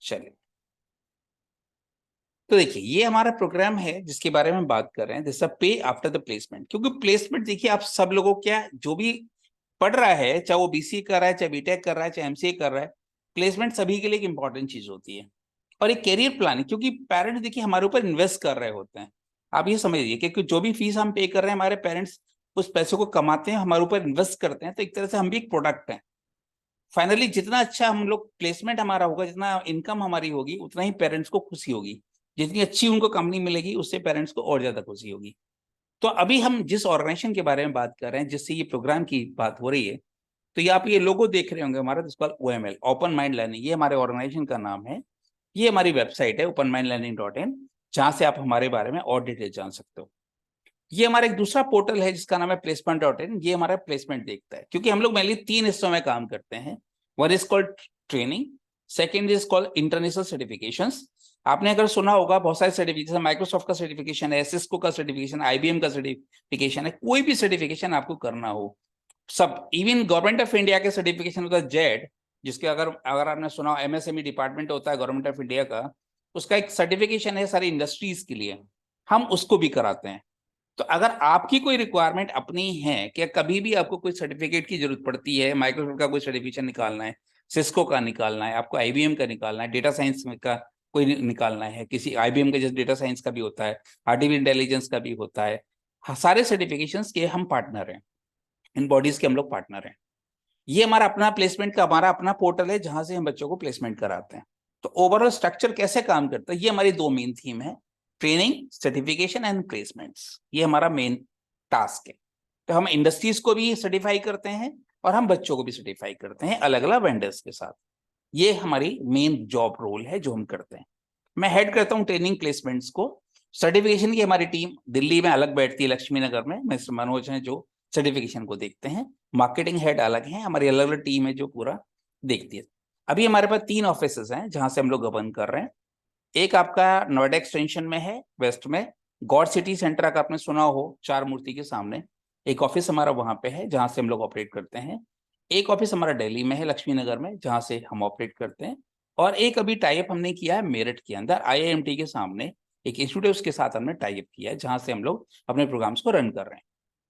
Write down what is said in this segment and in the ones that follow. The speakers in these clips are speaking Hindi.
चलिए, तो देखिए ये हमारा प्रोग्राम है जिसके बारे में हम बात कर रहे हैं, दिस पे आफ्टर द प्लेसमेंट। क्योंकि प्लेसमेंट देखिए आप सब लोगों क्या जो भी पढ़ रहा है, चाहे वो बीसीए कर रहा है, चाहे बीटेक कर रहा है, चाहे एमसीए कर रहा है, प्लेसमेंट सभी के लिए एक इंपॉर्टेंट चीज होती है। और एक करियर प्लानिंग, क्योंकि पेरेंट्स देखिए हमारे ऊपर इन्वेस्ट कर रहे होते हैं। आप ये समझिए कि जो भी फीस हम पे कर रहे हैं, हमारे पेरेंट्स उस पैसे को कमाते हैं, हमारे ऊपर इन्वेस्ट करते हैं, तो एक तरह से हम भी एक प्रोडक्ट हैं। फाइनली जितना अच्छा हम लोग प्लेसमेंट हमारा होगा, जितना इनकम हमारी होगी, उतना ही पेरेंट्स को खुशी होगी। जितनी अच्छी उनको कंपनी मिलेगी, उससे पेरेंट्स को और ज्यादा खुशी होगी। तो अभी हम जिस ऑर्गेनाइजेशन के बारे में बात कर रहे हैं, जिससे ये प्रोग्राम की बात हो रही है, तो ये आप ये लोगो देख रहे होंगे हमारा, जिसको OML, ओपन माइंड लर्निंग, ये हमारे ऑर्गेनाइजेशन का नाम है। ये हमारी वेबसाइट है openmindlearning.in, जहां से आप हमारे बारे में और डिटेल जान सकते हो। ये हमारा एक दूसरा पोर्टल है जिसका नाम है placement.in। ये हमारा प्लेसमेंट देखता है, क्योंकि हम लोग मेनली 3 हिस्सों में काम करते हैं। One is called training, second is called international certifications. आपने अगर सुना होगा बहुत सारे सर्टिफिकेशन, जैसे माइक्रोसॉफ्ट का सर्टिफिकेशन है, सिस्को का सर्टिफिकेशन, IBM का सर्टिफिकेशन है। कोई भी सर्टिफिकेशन आपको करना हो, सब, इवन गवर्नमेंट ऑफ इंडिया के सर्टिफिकेशन होता है जेड, जिसके अगर अगर आपने सुना हो, MSME डिपार्टमेंट होता है गवर्नमेंट ऑफ इंडिया का, उसका एक सर्टिफिकेशन है सारी इंडस्ट्रीज के लिए, हम उसको भी कराते हैं। तो अगर आपकी कोई रिक्वायरमेंट अपनी है कि कभी भी आपको कोई सर्टिफिकेट की जरूरत पड़ती है, माइक्रोसॉफ्ट का कोई सर्टिफिकेशन निकालना है, सिस्को का निकालना है, आपको IBM का निकालना है, डेटा साइंस का कोई निकालना है, किसी IBM का जैसे डेटा साइंस का भी होता है, आर्टिफिशियल इंटेलिजेंस का भी होता है, सारे सर्टिफिकेशंस के हम पार्टनर हैं, इन बॉडीज के हम लोग पार्टनर हैं। ये हमारा अपना प्लेसमेंट का हमारा अपना पोर्टल है जहां से हम बच्चों को प्लेसमेंट कराते हैं। तो ओवरऑल स्ट्रक्चर कैसे काम करता है, ये हमारी 2 मेन थीम है, ट्रेनिंग, सर्टिफिकेशन एंड प्लेसमेंट्स। ये हमारा मेन टास्क है। तो हम इंडस्ट्रीज को भी सर्टिफाई करते हैं और हम बच्चों को भी सर्टिफाई करते हैं अलग अलग वेंडर्स के साथ। ये हमारी मेन जॉब रोल है जो हम करते हैं। मैं हेड करता हूँ ट्रेनिंग प्लेसमेंट्स को। सर्टिफिकेशन की हमारी टीम दिल्ली में अलग बैठती है, लक्ष्मी नगर में, मिस्टर मनोज हैं जो सर्टिफिकेशन को देखते हैं। मार्केटिंग हेड अलग हैं, हमारी अलग अलग टीम है जो पूरा देखती है। अभी हमारे पास 3 ऑफिसेज हैं जहां से हम लोग गवर्न कर रहे हैं। एक आपका नोएडा एक्सटेंशन में है, वेस्ट में, गॉड सिटी सेंटर का आपने सुना हो, 4 मूर्ति के सामने एक ऑफिस हमारा वहां पे है जहां से हम लोग ऑपरेट करते हैं। एक ऑफिस हमारा दिल्ली में है, लक्ष्मी नगर में, जहां से हम ऑपरेट करते हैं। और एक अभी टाइप हमने किया है मेरठ के अंदर, IIMT के सामने एक इंस्टीट्यूट, उसके साथ हमने टाइप किया है, जहां से हम लोग अपने प्रोग्राम्स को रन कर रहे हैं।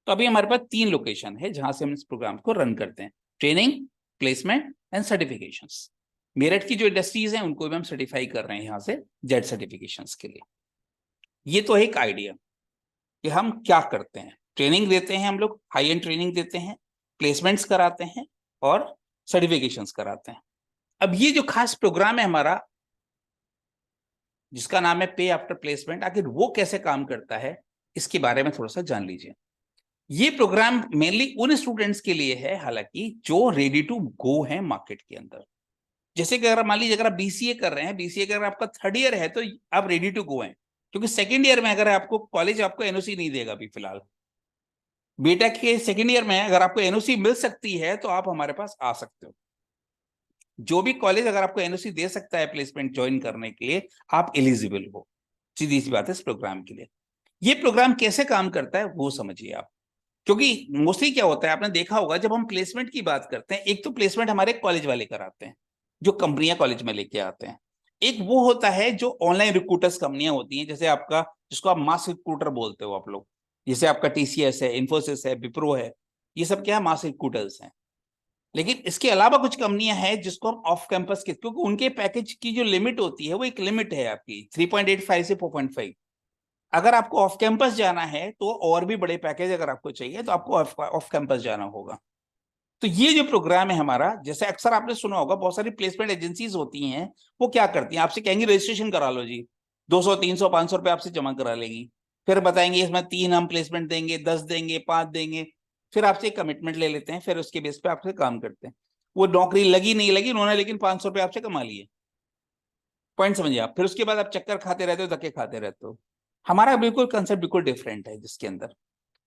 तो अभी हमारे पास 3 लोकेशन है जहां से हम इस प्रोग्राम को रन करते हैं, training, placement and certifications. Meerut की जो इंडस्ट्रीज हैं उनको भी हम सर्टिफाई कर रहे हैं यहाँ से जेड सर्टिफिकेशंस के लिए। ये तो एक आइडिया कि हम क्या करते हैं। ट्रेनिंग देते हैं, हम लोग हाई एंड ट्रेनिंग देते हैं, प्लेसमेंट्स कराते हैं और सर्टिफिकेशंस कराते हैं। अब ये जो खास प्रोग्राम है हमारा, जिसका नाम है पे आफ्टर प्लेसमेंट, आखिर वो कैसे काम करता है, इसके बारे में थोड़ा सा जान लीजिए। ये प्रोग्राम मेनली उन स्टूडेंट्स के लिए है, हालांकि जो रेडी टू गो है मार्केट के अंदर। जैसे कि अगर मान लीजिए अगर आप BCA कर रहे हैं, BCA अगर आपका 3rd ईयर है तो आप रेडी टू गो हैं, क्योंकि 2nd ईयर में अगर आपको कॉलेज आपको NOC नहीं देगा अभी फिलहाल। बीटेक के 2nd ईयर में अगर आपको NOC मिल सकती है तो आप हमारे पास आ सकते हो। जो भी कॉलेज अगर आपको NOC दे सकता है प्लेसमेंट ज्वाइन करने के लिए, आप एलिजिबल हो। सीधी सी बात है इस प्रोग्राम के लिए। ये प्रोग्राम कैसे काम करता है वो समझिए आप। क्योंकि मोस्टली क्या होता है, आपने देखा होगा जब हम प्लेसमेंट की बात करते हैं, एक तो प्लेसमेंट हमारे कॉलेज वाले कराते हैं, जो कंपनियां कॉलेज में लेके आते हैं। एक वो होता है जो ऑनलाइन रिक्रूटर्स कंपनियां होती हैं, जैसे आपका, जिसको आप मास रिक्रूटर बोलते हो आप लोग, जैसे आपका TCS है, इन्फोसिस है, विप्रो है, ये सब क्या है, मास रिक्रूटर्स हैं। लेकिन इसके अलावा कुछ कंपनियां हैं जिसको हम ऑफ कैंपस के, क्योंकि उनके पैकेज की जो लिमिट होती है वो एक लिमिट है आपकी 3.85 से 4.5। अगर आपको ऑफ कैंपस जाना है तो और भी बड़े पैकेज अगर आपको चाहिए तो आपको ऑफ कैंपस जाना होगा। तो ये जो प्रोग्राम है हमारा, जैसे अक्सर आपने सुना होगा बहुत सारी प्लेसमेंट एजेंसीज होती हैं, वो क्या करती हैं, आपसे कहेंगी रजिस्ट्रेशन करा लो जी, 200 300 500 रुपये आपसे जमा करा लेंगी। फिर बताएंगे इसमें 3 हम प्लेसमेंट देंगे, 10 देंगे, 5 देंगे। फिर आपसे एक कमिटमेंट ले लेते हैं, फिर उसके बेस पे आपसे काम करते हैं। वो नौकरी लगी नहीं लगी उन्होंने, लेकिन 500 रुपये आपसे कमा लिए। पॉइंट समझिए आप, फिर उसके बाद आप चक्कर खाते रहते हो, धक्के खाते रहते हो। हमारा बिल्कुल कंसेप्ट बिल्कुल डिफरेंट है जिसके अंदर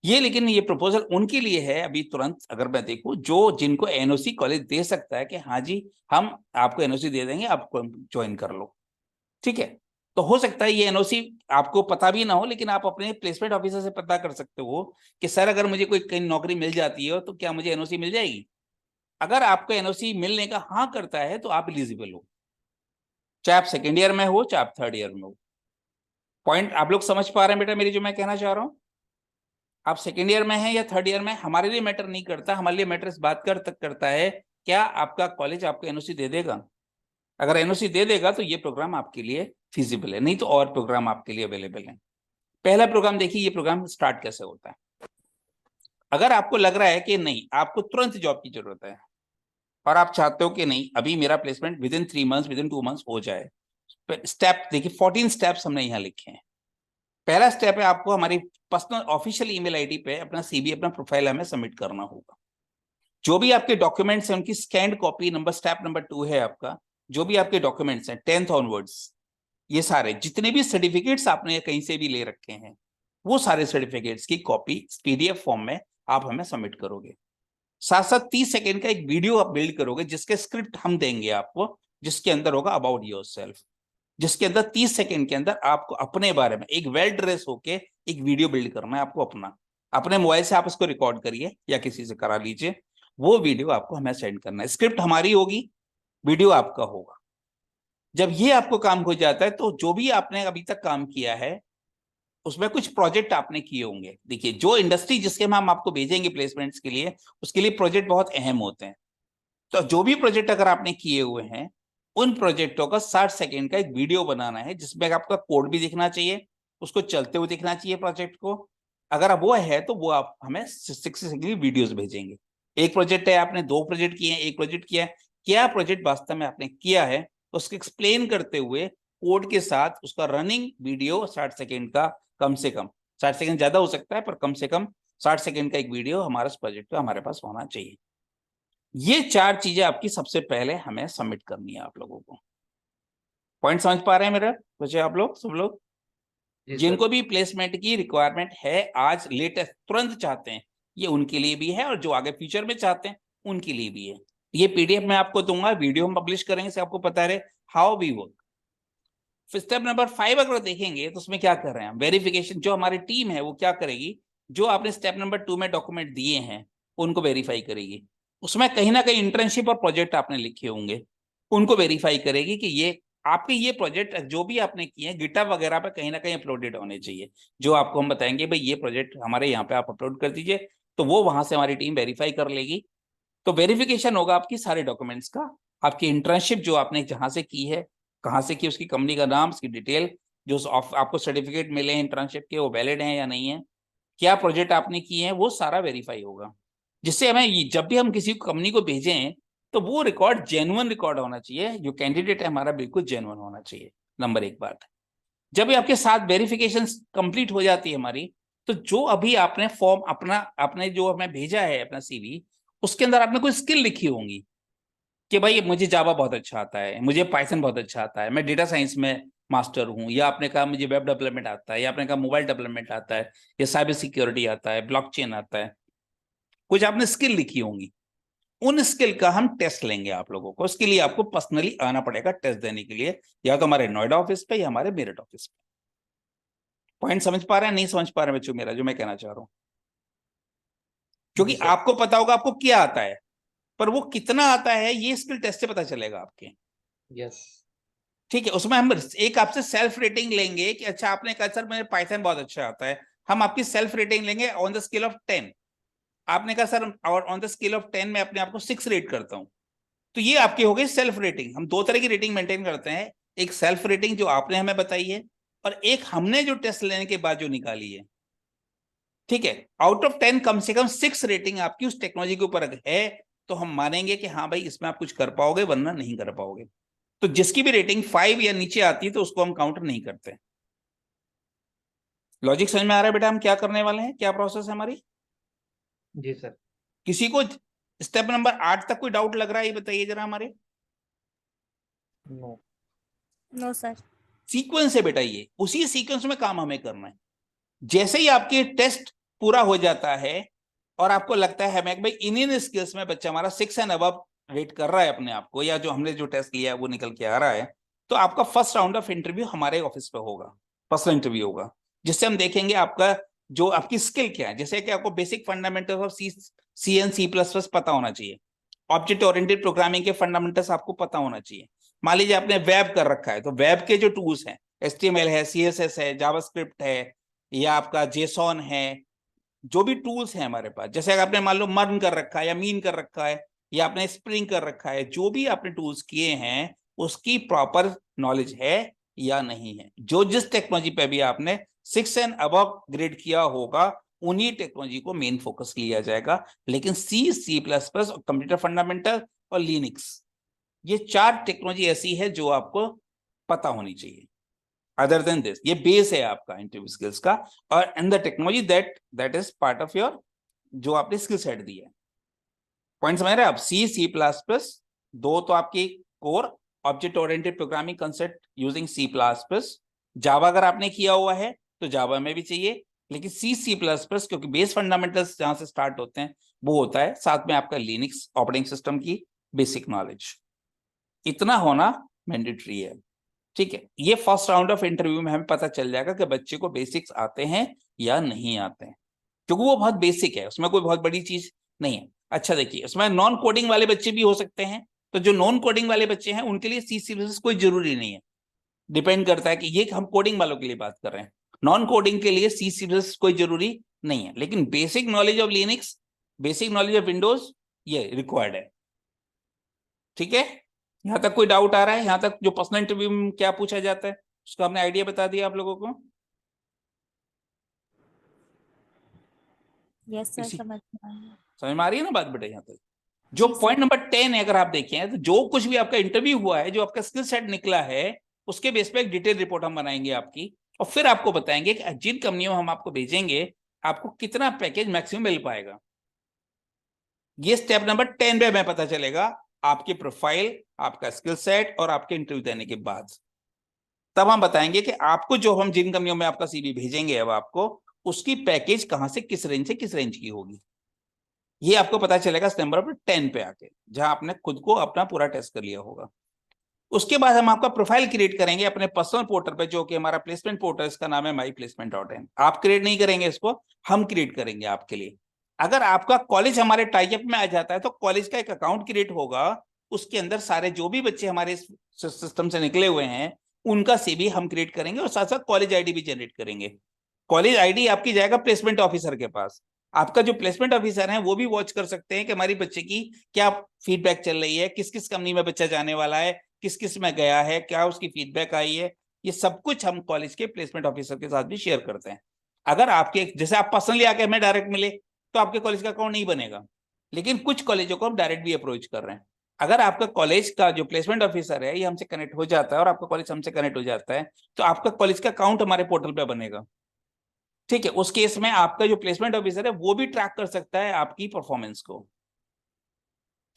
ये, लेकिन ये प्रपोजल उनके लिए है अभी तुरंत, अगर मैं देखूं, जो जिनको NOC कॉलेज दे सकता है कि हाँ जी हम आपको NOC दे देंगे, आपको ज्वाइन कर लो। ठीक है, तो हो सकता है ये NOC आपको पता भी ना हो, लेकिन आप अपने प्लेसमेंट ऑफिसर से पता कर सकते हो कि सर अगर मुझे कोई कहीं नौकरी मिल जाती है तो क्या मुझे NOC मिल जाएगी। अगर आपको NOC मिलने का हाँ करता है तो आप एलिजिबल हो। चाहे आप सेकेंड ईयर में हो चाहे आप थर्ड ईयर में हो। पॉइंट आप लोग समझ पा रहे हैं बेटा मेरी, जो मैं कहना चाह रहा हूँ? आप सेकेंड ईयर में हैं या थर्ड ईयर में, हमारे लिए मैटर नहीं करता। हमारे लिए मैटर इस बात करता है क्या आपका कॉलेज आपको एनओसी दे देगा। अगर एनओसी दे देगा तो ये प्रोग्राम आपके लिए फिजिबल है, नहीं तो और प्रोग्राम आपके लिए अवेलेबल है। पहला प्रोग्राम देखिए, ये प्रोग्राम स्टार्ट कैसे होता है। अगर आपको लग रहा है कि नहीं आपको तुरंत जॉब की जरूरत है और आप चाहते हो कि नहीं अभी मेरा placement with in 3 months, with in 2 months हो जाए, स्टेप देखिए 14 स्टेप्स हमने यहाँ लिखे हैं। पहला स्टेप है आपको हमारी पर्सनल ऑफिशियल ईमेल आईडी पे अपना सीवी, अपना प्रोफाइल हमें सबमिट करना होगा। जो भी आपके डॉक्यूमेंट्स हैं उनकी स्कैंड कॉपी, स्टेप नंबर 2 है आपका, जो भी आपके डॉक्यूमेंट्स हैं 10th ऑनवर्ड्स, ये सारे जितने भी सर्टिफिकेट्स आपने कहीं से भी ले रखे हैं, वो सारे सर्टिफिकेट्स की कॉपी पीडीएफ फॉर्म में आप हमें सबमिट करोगे। साथ साथ 30 सेकेंड का एक वीडियो आप बिल्ड करोगे, जिसके स्क्रिप्ट हम देंगे आपको, जिसके अंदर होगा अबाउट योरसेल्फ, जिसके अंदर 30 सेकेंड के अंदर आपको अपने बारे में एक वेल ड्रेस होके एक वीडियो बिल्ड करना है आपको। अपने मोबाइल से आप इसको रिकॉर्ड करिए या किसी से करा लीजिए, वो वीडियो आपको हमें सेंड करना है। स्क्रिप्ट हमारी होगी, वीडियो आपका होगा। जब ये आपको काम हो जाता है तो जो भी आपने अभी तक काम किया है उसमें कुछ प्रोजेक्ट आपने किए होंगे। देखिए जो इंडस्ट्री जिसके में हम आपको भेजेंगे प्लेसमेंट्स के लिए, उसके लिए प्रोजेक्ट बहुत अहम होते हैं। तो जो भी प्रोजेक्ट अगर आपने किए हुए हैं, उन प्रोजेक्टों का 60 सेकेंड का एक वीडियो बनाना है, जिसमें आपका कोड भी दिखना चाहिए, उसको चलते हुए दिखना चाहिए प्रोजेक्ट को। अगर अब वो है तो वो आप हमें 60 सेकेंड वीडियोस भेजेंगे। एक प्रोजेक्ट है, आपने 2 प्रोजेक्ट किए हैं, एक प्रोजेक्ट किया है, क्या प्रोजेक्ट वास्तव में आपने किया है उसको एक्सप्लेन करते हुए कोड के साथ उसका रनिंग वीडियो 60 सेकेंड का, कम से कम 60 सेकेंड ज्यादा हो सकता है पर कम से कम 60 सेकेंड का एक वीडियो हमारे प्रोजेक्ट का हमारे पास होना चाहिए। ये 4 चीजें आपकी सबसे पहले हमें सबमिट करनी है आप लोगों को। पॉइंट समझ पा रहे हैं मेरा? सोचिए आप लोग, सब लोग जिनको भी प्लेसमेंट की रिक्वायरमेंट है आज लेटेस्ट तुरंत चाहते हैं, ये उनके लिए भी है, और जो आगे फ्यूचर में चाहते हैं उनके लिए भी है। ये पीडीएफ मैं आपको दूंगा, वीडियो हम पब्लिश करेंगे, से आपको पता रहे हाउ वी वर्क। फिर स्टेप नंबर 5 अगर देखेंगे तो उसमें क्या कर रहे हैं, वेरिफिकेशन। जो हमारी टीम है वो क्या करेगी, जो आपने स्टेप नंबर 2 में डॉक्यूमेंट दिए हैं उनको वेरीफाई करेगी। उसमें कहीं ना कहीं इंटर्नशिप और प्रोजेक्ट आपने लिखे होंगे, उनको वेरीफाई करेगी कि ये आपके ये प्रोजेक्ट जो भी आपने किए हैं गिटहब वगैरह पे कहीं ना कहीं अपलोडेड होने चाहिए। जो आपको हम बताएंगे भाई ये प्रोजेक्ट हमारे यहाँ पे आप अपलोड कर दीजिए, तो वो वहां से हमारी टीम वेरीफाई कर लेगी। तो वेरिफिकेशन होगा आपकी सारे डॉक्यूमेंट्स का, आपकी इंटर्नशिप जो आपने जहां से की है, कहाँ से की, उसकी कंपनी का नाम, उसकी डिटेल, जो आपको सर्टिफिकेट मिले हैं इंटर्नशिप के वो वैलिड हैं या नहीं है, क्या प्रोजेक्ट आपने किए हैं, वो सारा वेरीफाई होगा। जिससे हमें जब भी हम किसी कंपनी को भेजें तो वो रिकॉर्ड जेन्युइन रिकॉर्ड होना चाहिए, जो कैंडिडेट है हमारा बिल्कुल जेन्युइन होना चाहिए। नंबर 1 बात। जब भी आपके साथ वेरिफिकेशन कंप्लीट हो जाती है हमारी, तो जो अभी आपने फॉर्म अपना आपने जो हमें भेजा है अपना सीवी, उसके अंदर आपने कोई स्किल लिखी होंगी कि भाई मुझे जावा बहुत अच्छा आता है, मुझे पाइथन बहुत अच्छा आता है, मैं डेटा साइंस में मास्टर हूँ, या आपने कहा मुझे वेब डेवलपमेंट आता है, या आपने कहा मोबाइल डेवलपमेंट आता है, या साइबर सिक्योरिटी आता है, ब्लॉकचेन आता है, कुछ आपने स्किल लिखी होंगी। उन स्किल का हम टेस्ट लेंगे आप लोगों को। उसके लिए आपको पर्सनली आना पड़ेगा टेस्ट देने के लिए, या तो हमारे नोएडा ऑफिस पे या हमारे मेरठ ऑफिस पे। पॉइंट समझ पा रहे हैं, नहीं समझ पा रहे बच्चों मेरा जो मैं कहना चाह रहा हूं? क्योंकि आपको पता होगा आपको क्या आता है, पर वो कितना आता है ये स्किल टेस्ट से पता चलेगा आपके। यस ठीक है, उसमें हम एक आपसे सेल्फ रेटिंग लेंगे कि अच्छा आपने कहा सर मुझे पाइथन बहुत अच्छा आता है, हम आपकी सेल्फ रेटिंग लेंगे ऑन द स्केल ऑफ 10। आपने कहा सर और ऑन द स्केल ऑफ 10 मैं अपने आप को 6 रेट करता हूं, तो ये आपकी हो गई सेल्फ रेटिंग। हम 2 तरह की रेटिंग मेंटेन करते हैं, एक सेल्फ रेटिंग जो आपने हमें बताई है, और एक हमने जो टेस्ट लेने के बाद जो निकाली है। ठीक है, आउट ऑफ 10 कम से कम 6 रेटिंग आपकी उस टेक्नोलॉजी के ऊपर है, तो हम मानेंगे कि हाँ भाई इसमें आप कुछ कर पाओगे, वरना नहीं कर पाओगे। तो जिसकी भी रेटिंग 5 या नीचे आती है तो उसको हम काउंटर नहीं करते। लॉजिक समझ में आ रहा है बेटा हम क्या करने वाले हैं, क्या प्रोसेस है हमारी? जी सर। किसी को स्टेप नंबर 8 तक कोई डाउट लग रहा है, ये बताइए जरा हमारे। No no sir. सीक्वेंस है बेटा, ये उसी सीक्वेंस में काम हमें करना है। जैसे ही आपके टेस्ट पूरा हो जाता है और आपको लगता है हमें भाई इन स्किल्स में बच्चा हमारा 6 एंड अबव रेट कर रहा है अपने आप को, या जो हमने जो टेस्ट लिया है वो निकल के आ रहा है, तो आपका फर्स्ट राउंड ऑफ इंटरव्यू हमारे ऑफिस पे होगा, पर्सनल इंटरव्यू होगा, जिससे हम देखेंगे आपका जो आपकी स्किल क्या है। जैसे कि आपको basic fundamentals of C and C++ पता होना चाहिए, ऑब्जेक्ट ओरिएंटेड प्रोग्रामिंग के फंडामेंटल्स आपको पता होना चाहिए, मान लीजिए आपने वेब कर रखा है, तो वेब के जो टूल्स हैं, HTML है, CSS है, जावास्क्रिप्ट है, या आपका JSON है, जो भी टूल्स हैं हमारे पास, जैसे अगर आपने मान लो मर्न कर रखा है या मीन कर रखा है या आपने स्प्रिंग कर रखा है, जो भी आपने टूल्स किए हैं उसकी प्रॉपर नॉलेज है या नहीं है। जो जिस टेक्नोलॉजी पे भी आपने 6 एंड अबव ग्रेड किया होगा उन्हीं टेक्नोलॉजी को मेन फोकस लिया जाएगा। लेकिन C++ और कंप्यूटर फंडामेंटल और लिनक्स, ये 4 टेक्नोलॉजी ऐसी है जो आपको पता होनी चाहिए। अदर देन दिस, ये बेस है आपका इंटरव्यू स्किल्स का, और and the technology that is part of your जो आपने स्किल सेट दिया है। पॉइंट समझ रहे हैं आप? C++, दो तो आपकी core object oriented programming concept using C++। जावा अगर आपने किया हुआ है तो जावा में भी चाहिए, लेकिन C++ क्योंकि बेस फंडामेंटल्स जहां से स्टार्ट होते हैं वो होता है, साथ में आपका लिनक्स ऑपरेटिंग सिस्टम की बेसिक नॉलेज, इतना होना मैंडेटरी है। ठीक है, ये फर्स्ट राउंड ऑफ इंटरव्यू में हमें पता चल जाएगा कि बच्चे को बेसिक्स आते हैं या नहीं आते हैं, क्योंकि वो बहुत बेसिक है, उसमें कोई बहुत बड़ी चीज नहीं है। अच्छा देखिए, उसमें नॉन कोडिंग वाले बच्चे भी हो सकते हैं, तो जो नॉन कोडिंग वाले बच्चे हैं उनके लिए C++ कोई जरूरी नहीं है। डिपेंड करता है कि ये हम कोडिंग वालों के लिए बात कर रहे हैं, नॉन कोडिंग के लिए C++ कोई जरूरी नहीं है, लेकिन basic knowledge of Linux, basic knowledge of Windows ये रिक्वायर्ड है। ठीक है, यहां तक कोई डाउट आ रहा है? यहां तक जो पर्सनल इंटरव्यू में क्या पूछा जाता है उसका हमने आइडिया बता दिया आप लोगों को। यस सर, इसी समझ में आया। समझ में आ रही है ना बात बेटा? यहाँ तक जो जी पॉइंट सर। नंबर 10 है, अगर आप देखें तो जो कुछ भी आपका इंटरव्यू हुआ है, जो आपका स्किल सेट निकला है, उसके बेस पे एक डिटेल रिपोर्ट हम बनाएंगे आपकी, और फिर आपको बताएंगे कि जिन कंपनियों में हम आपको भेजेंगे आपको कितना पैकेज मैक्सिमम मिल पाएगा। ये स्टेप नंबर 10 पे हमें पता चलेगा, आपकी प्रोफाइल, आपका स्किल सेट और आपके इंटरव्यू देने के बाद तब हम बताएंगे कि आपको जो हम जिन कंपनियों में आपका CV भेजेंगे अब आपको, उसकी पैकेज कहां से किस रेंज की होगी। ये आपको पता चलेगा नंबर पर 10 पे आके, जहां आपने खुद को अपना पूरा टेस्ट कर लिया होगा। उसके बाद हम आपका प्रोफाइल क्रिएट करेंगे अपने पर्सनल पोर्टल पे, जो कि हमारा प्लेसमेंट पोर्टल, इसका नाम है myplacement.in। आप क्रिएट नहीं करेंगे इसको, हम क्रिएट करेंगे आपके लिए। अगर आपका कॉलेज हमारे टाइप में आ जाता है तो कॉलेज का एक अकाउंट क्रिएट होगा, उसके अंदर सारे जो भी बच्चे हमारे सिस्टम से निकले हुए हैं उनका CV हम क्रिएट करेंगे, और साथ साथ कॉलेज ID भी जनरेट करेंगे। कॉलेज ID आपकी जाएगा प्लेसमेंट ऑफिसर के पास। आपका जो प्लेसमेंट ऑफिसर है वो भी वॉच कर सकते हैं कि हमारी बच्चे की क्या फीडबैक चल रही है, किस किस कंपनी में बच्चा जाने वाला है, किस किस में गया है, क्या उसकी फीडबैक आई है। ये सब कुछ हम कॉलेज के प्लेसमेंट ऑफिसर के साथ भी शेयर करते हैं। अगर आपके जैसे आप पर्सनली आके हमें डायरेक्ट मिले तो आपके कॉलेज का अकाउंट नहीं बनेगा, लेकिन कुछ कॉलेजों को हम डायरेक्ट भी अप्रोच कर रहे हैं। अगर आपका कॉलेज का जो प्लेसमेंट ऑफिसर है ये हमसे कनेक्ट हो जाता है और आपका कॉलेज हमसे कनेक्ट हो जाता है, तो आपका कॉलेज का अकाउंट हमारे पोर्टल पे बनेगा। ठीक है, उस केस में आपका जो प्लेसमेंट ऑफिसर है वो भी ट्रैक कर सकता है आपकी परफॉर्मेंस को।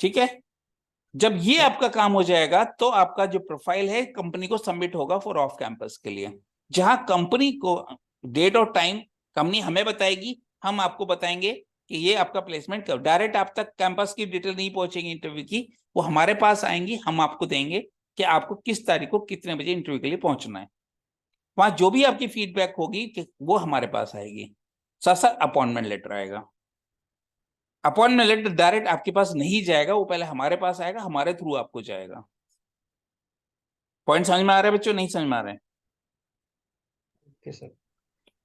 ठीक है, जब ये आपका काम हो जाएगा तो आपका जो प्रोफाइल है कंपनी को सबमिट होगा फॉर ऑफ कैंपस के लिए, जहां कंपनी को डेट और टाइम कंपनी हमें बताएगी, हम आपको बताएंगे कि ये आपका प्लेसमेंट कब। डायरेक्ट आप तक कैंपस की डिटेल नहीं पहुंचेगी इंटरव्यू की, वो हमारे पास आएंगी, हम आपको देंगे कि आपको किस तारीख को कितने बजे इंटरव्यू के लिए पहुंचना है। वहां जो भी आपकी फीडबैक होगी कि वो हमारे पास आएगी, साथ साथ अपॉइंटमेंट लेटर आएगा। अपॉइंटमेंट लेटर डायरेक्ट आपके पास नहीं जाएगा, वो पहले हमारे पास आएगा, हमारे थ्रू आपको जाएगा। पॉइंट समझ में आ रहा है बच्चों? नहीं समझ में आ रहे हैं? Okay sir.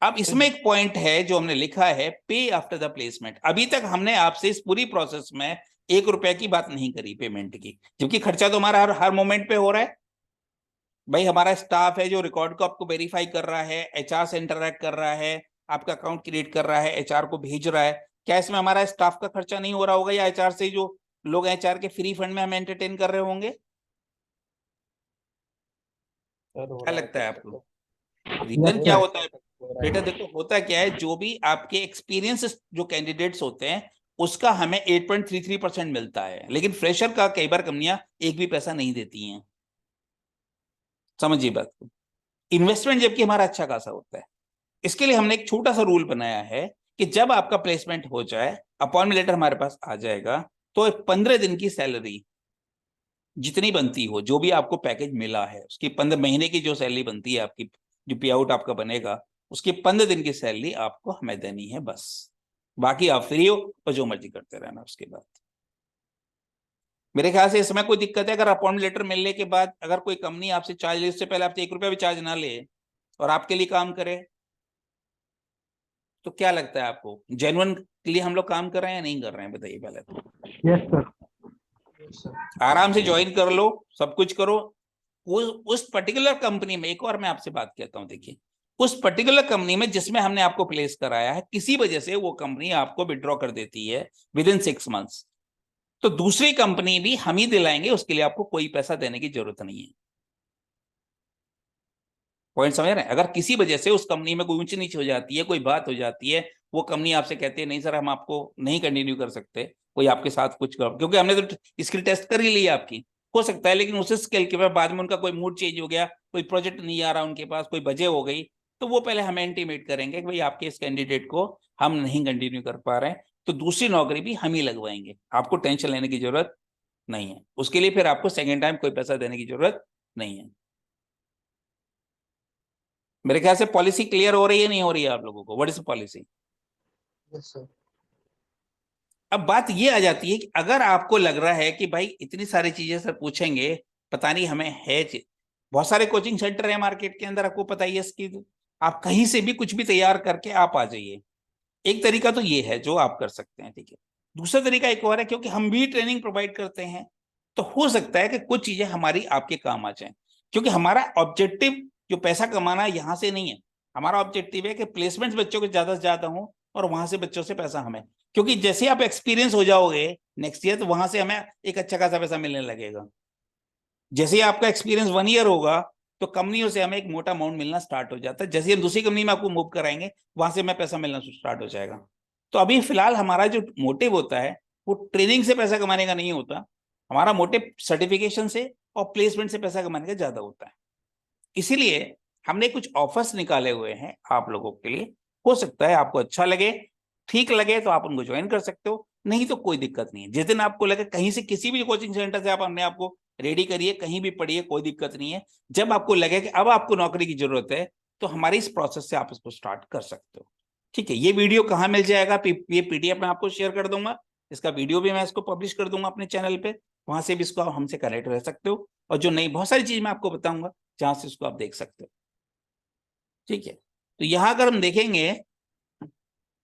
अब इसमें एक पॉइंट है जो हमने लिखा है, पे आफ्टर द प्लेसमेंट। अभी तक हमने आपसे इस पूरी प्रोसेस में 1 रुपए की बात नहीं करी पेमेंट की, जबकि खर्चा तो हमारा हर मोमेंट पे हो रहा है। भाई हमारा स्टाफ है जो रिकॉर्ड को आपको वेरीफाई कर रहा है, HR से इंटरेक्ट कर रहा है, आपका अकाउंट क्रिएट कर रहा है, HR को भेज रहा है। क्या इसमें हमारा स्टाफ का खर्चा नहीं हो रहा होगा, या HR से जो लोग HR के फ्री फंड में हमें एंटरटेन कर रहे होंगे? सर हो क्या रहा है लगता है खर्चा आपको? तो। रीजन हो क्या रहा है होता है खर्चा तो हो रहा बेटा? है। देखो होता क्या है, जो भी आपके एक्सपीरियंस जो कैंडिडेट्स होते हैं उसका हमें 8.33% मिलता है, लेकिन फ्रेशर का कई बार कंपनियां एक भी पैसा नहीं देती हैं। समझिए बात को। इन्वेस्टमेंट जबकि हमारा अच्छा खासा होता है। इसके लिए हमने एक छोटा सा रूल बनाया है कि जब आपका प्लेसमेंट हो जाए, अपॉइंटमेंट लेटर हमारे पास आ जाएगा, तो 15 दिन की सैलरी जितनी बनती हो, जो भी आपको पैकेज मिला है उसकी 15 महीने की जो सैलरी बनती है आपकी, जो पे आउट आपका बनेगा, उसकी 15 दिन की सैलरी आपको हमें देनी है बस। बाकी आप फ्री हो और जो मर्जी करते रहना उसके बाद। मेरे ख्याल से इसमें कोई दिक्कत है? अगर अपॉइंटमेंट लेटर मिलने के बाद अगर कोई कंपनी आपसे चार्ज ले, उससे पहले आपसे 1 रुपया भी चार्ज ना ले और आपके लिए काम करे, तो क्या लगता है आपको, जेन्युइन के लिए हम लोग काम कर रहे हैं या नहीं कर रहे हैं? बताइए पहले तो। Yes sir. yes, sir. आराम से ज्वाइन कर लो, सब कुछ करो। उस पर्टिकुलर कंपनी में एक और मैं आपसे बात कहता हूं, देखिए उस पर्टिकुलर कंपनी में जिसमें हमने आपको प्लेस कराया है, किसी वजह से वो कंपनी आपको विड्रॉ कर देती है विद इन 6 मंथ्स, तो दूसरी कंपनी भी हम ही दिलाएंगे, उसके लिए आपको कोई पैसा देने की जरूरत नहीं है। पॉइंट समझ रहे हैं? अगर किसी वजह से उस कंपनी में कोई ऊंच नीच हो जाती है, कोई बात हो जाती है, वो कंपनी आपसे कहती है नहीं सर हम आपको नहीं कंटिन्यू कर सकते, कोई आपके साथ कुछ कर, क्योंकि हमने तो स्किल टेस्ट कर ही ली है आपकी, हो सकता है लेकिन उस स्किल के बाद में उनका कोई मूड चेंज हो गया, कोई प्रोजेक्ट नहीं आ रहा उनके पास, कोई वजह हो गई, तो वो पहले हमें इंटीमेट करेंगे कि भाई आपके इस कैंडिडेट को हम नहीं कंटिन्यू कर पा रहे हैं, तो दूसरी नौकरी भी हम ही लगवाएंगे, आपको टेंशन लेने की जरूरत नहीं है। उसके लिए फिर आपको सेकेंड टाइम कोई पैसा देने की जरूरत नहीं है। मेरे ख्याल से पॉलिसी क्लियर हो रही है, नहीं हो रही है आप लोगों को? What is policy? yes, sir. अब बात ये आ जाती है कि अगर आपको लग रहा है कि भाई इतनी सारी चीजें सर पूछेंगे, पता नहीं हमें है, बहुत सारे कोचिंग सेंटर है मार्केट के अंदर, आपको पता ही है इसकी, आप कहीं से भी कुछ भी तैयार करके आप आ जाइए। एक तरीका तो ये है जो आप कर सकते हैं, ठीक है। दूसरा तरीका एक और है, क्योंकि हम भी ट्रेनिंग प्रोवाइड करते हैं, तो हो सकता है कि कुछ चीजें हमारी आपके काम आ जाए, क्योंकि हमारा ऑब्जेक्टिव जो पैसा कमाना है यहाँ से नहीं है, हमारा ऑब्जेक्टिव है कि प्लेसमेंट्स बच्चों के ज्यादा से ज्यादा हो और वहां से बच्चों से पैसा हमें, क्योंकि जैसे आप एक्सपीरियंस हो जाओगे नेक्स्ट ईयर, तो वहां से हमें एक अच्छा खासा पैसा मिलने लगेगा। जैसे ही आपका एक्सपीरियंस 1 ईयर होगा, तो कंपनियों से हमें एक मोटा अमाउंट मिलना स्टार्ट हो जाता है, जैसे हम दूसरी कंपनी में आपको मूव कराएंगे, वहां से हमें पैसा मिलना स्टार्ट हो जाएगा। तो अभी फिलहाल हमारा जो मोटिव होता है वो ट्रेनिंग से पैसा कमाने का नहीं होता, हमारा मोटिव सर्टिफिकेशन से और प्लेसमेंट से पैसा कमाने का ज्यादा होता है। इसीलिए हमने कुछ ऑफर्स निकाले हुए हैं आप लोगों के लिए, हो सकता है आपको अच्छा लगे, ठीक लगे तो आप उनको ज्वाइन कर सकते हो, नहीं तो कोई दिक्कत नहीं है। जिस दिन आपको लगे कहीं से, किसी भी कोचिंग सेंटर से आप अपने आप को रेडी करिए, कहीं भी पढ़िए, कोई दिक्कत नहीं है। जब आपको लगे कि अब आपको नौकरी की जरूरत है, तो हमारी इस प्रोसेस से आप इसको स्टार्ट कर सकते हो, ठीक है। ये वीडियो कहाँ मिल जाएगा? ये पीडीएफ मैं आपको शेयर कर दूंगा, इसका वीडियो भी मैं इसको पब्लिश कर दूंगा अपने चैनल पे, वहां से भी इसको आप हमसे कनेक्ट रह सकते हो, और जो नई बहुत सारी चीज मैं आपको बताऊंगा जहां से इसको आप देख सकते हो, ठीक है। तो यहां अगर हम देखेंगे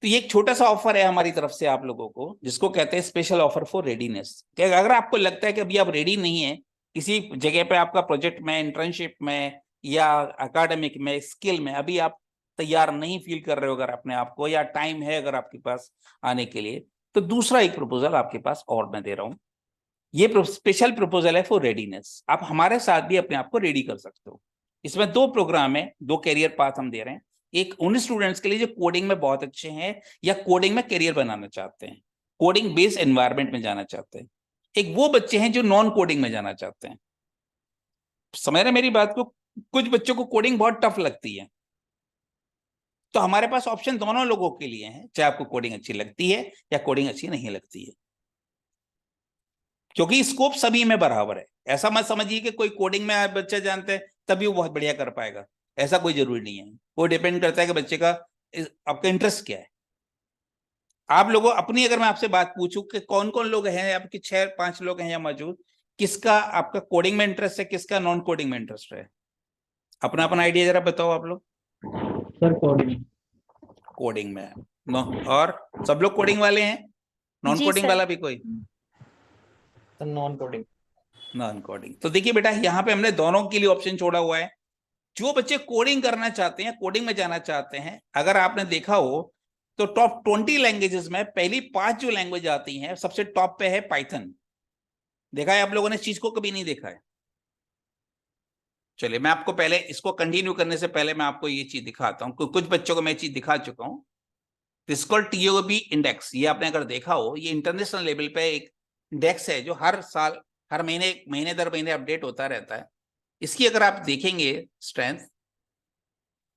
तो ये एक छोटा सा ऑफर है हमारी तरफ से आप लोगों को, जिसको कहते हैं स्पेशल ऑफर फॉर रेडीनेस। अगर आपको लगता है कि अभी आप रेडी नहीं है, किसी जगह पे आपका प्रोजेक्ट में, इंटर्नशिप में या एकेडमिक में, स्किल में अभी आप तैयार नहीं फील कर रहे हो अगर अपने आप को, या टाइम है अगर आपके पास आने के लिए, तो दूसरा एक प्रपोजल आपके पास और मैं दे रहा हूं। ये स्पेशल प्रपोजल है फॉर रेडीनेस, आप हमारे साथ भी अपने आप को रेडी कर सकते हो। इसमें 2 प्रोग्राम है, 2 कैरियर पाथ हम दे रहे हैं। एक उन स्टूडेंट्स के लिए जो कोडिंग में बहुत अच्छे हैं या कोडिंग में करियर बनाना चाहते हैं, कोडिंग बेस्ड एनवायरनमेंट में जाना चाहते हैं। एक वो बच्चे हैं जो नॉन कोडिंग में जाना चाहते हैं। समझ रहे मेरी बात को? कुछ बच्चों को कोडिंग बहुत टफ लगती है, तो हमारे पास ऑप्शन दोनों लोगों के लिए है, चाहे आपको कोडिंग अच्छी लगती है या कोडिंग अच्छी नहीं लगती है, क्योंकि स्कोप सभी में बराबर है। ऐसा मत समझिए कि कोई कोडिंग में बच्चा जानते हैं तभी वो बहुत बढ़िया कर पाएगा, ऐसा कोई जरूरी नहीं है। वो डिपेंड करता है कि बच्चे का, आपका इंटरेस्ट क्या है। आप लोगों अपनी, अगर मैं आपसे बात पूछूं कि कौन कौन लोग हैं, आपके 6-5 लोग हैं या मौजूद, किसका आपका कोडिंग में इंटरेस्ट है, किसका नॉन कोडिंग में इंटरेस्ट है, अपना अपना आइडिया जरा बताओ आप लोग। Sir coding. कोडिंग में नो, और सब लोग कोडिंग वाले हैं? नॉन जी कोडिंग सर। वाला भी कोई? Non coding. Non coding. तो देखिए बेटा, यहाँ पे हमने दोनों के लिए ऑप्शन छोड़ा हुआ है। जो बच्चे कोडिंग करना चाहते हैं, कोडिंग में जाना चाहते हैं, अगर आपने देखा हो तो टॉप 20 लैंग्वेजेस में पहली 5 जो लैंग्वेज आती हैं, सबसे टॉप पे है पाइथन। देखा है आप लोगों ने इस चीज को? कभी नहीं देखा है? चलिए मैं आपको पहले इसको कंटिन्यू करने से पहले मैं आपको ये चीज दिखाता हूँ। कुछ बच्चों को मैं चीज दिखा चुका हूँ। TOEFL इंडेक्स, ये आपने अगर देखा हो, ये इंटरनेशनल लेवल पे एक इंडेक्स है जो हर साल, हर महीने दर महीने अपडेट होता रहता है। इसकी अगर आप देखेंगे स्ट्रेंथ,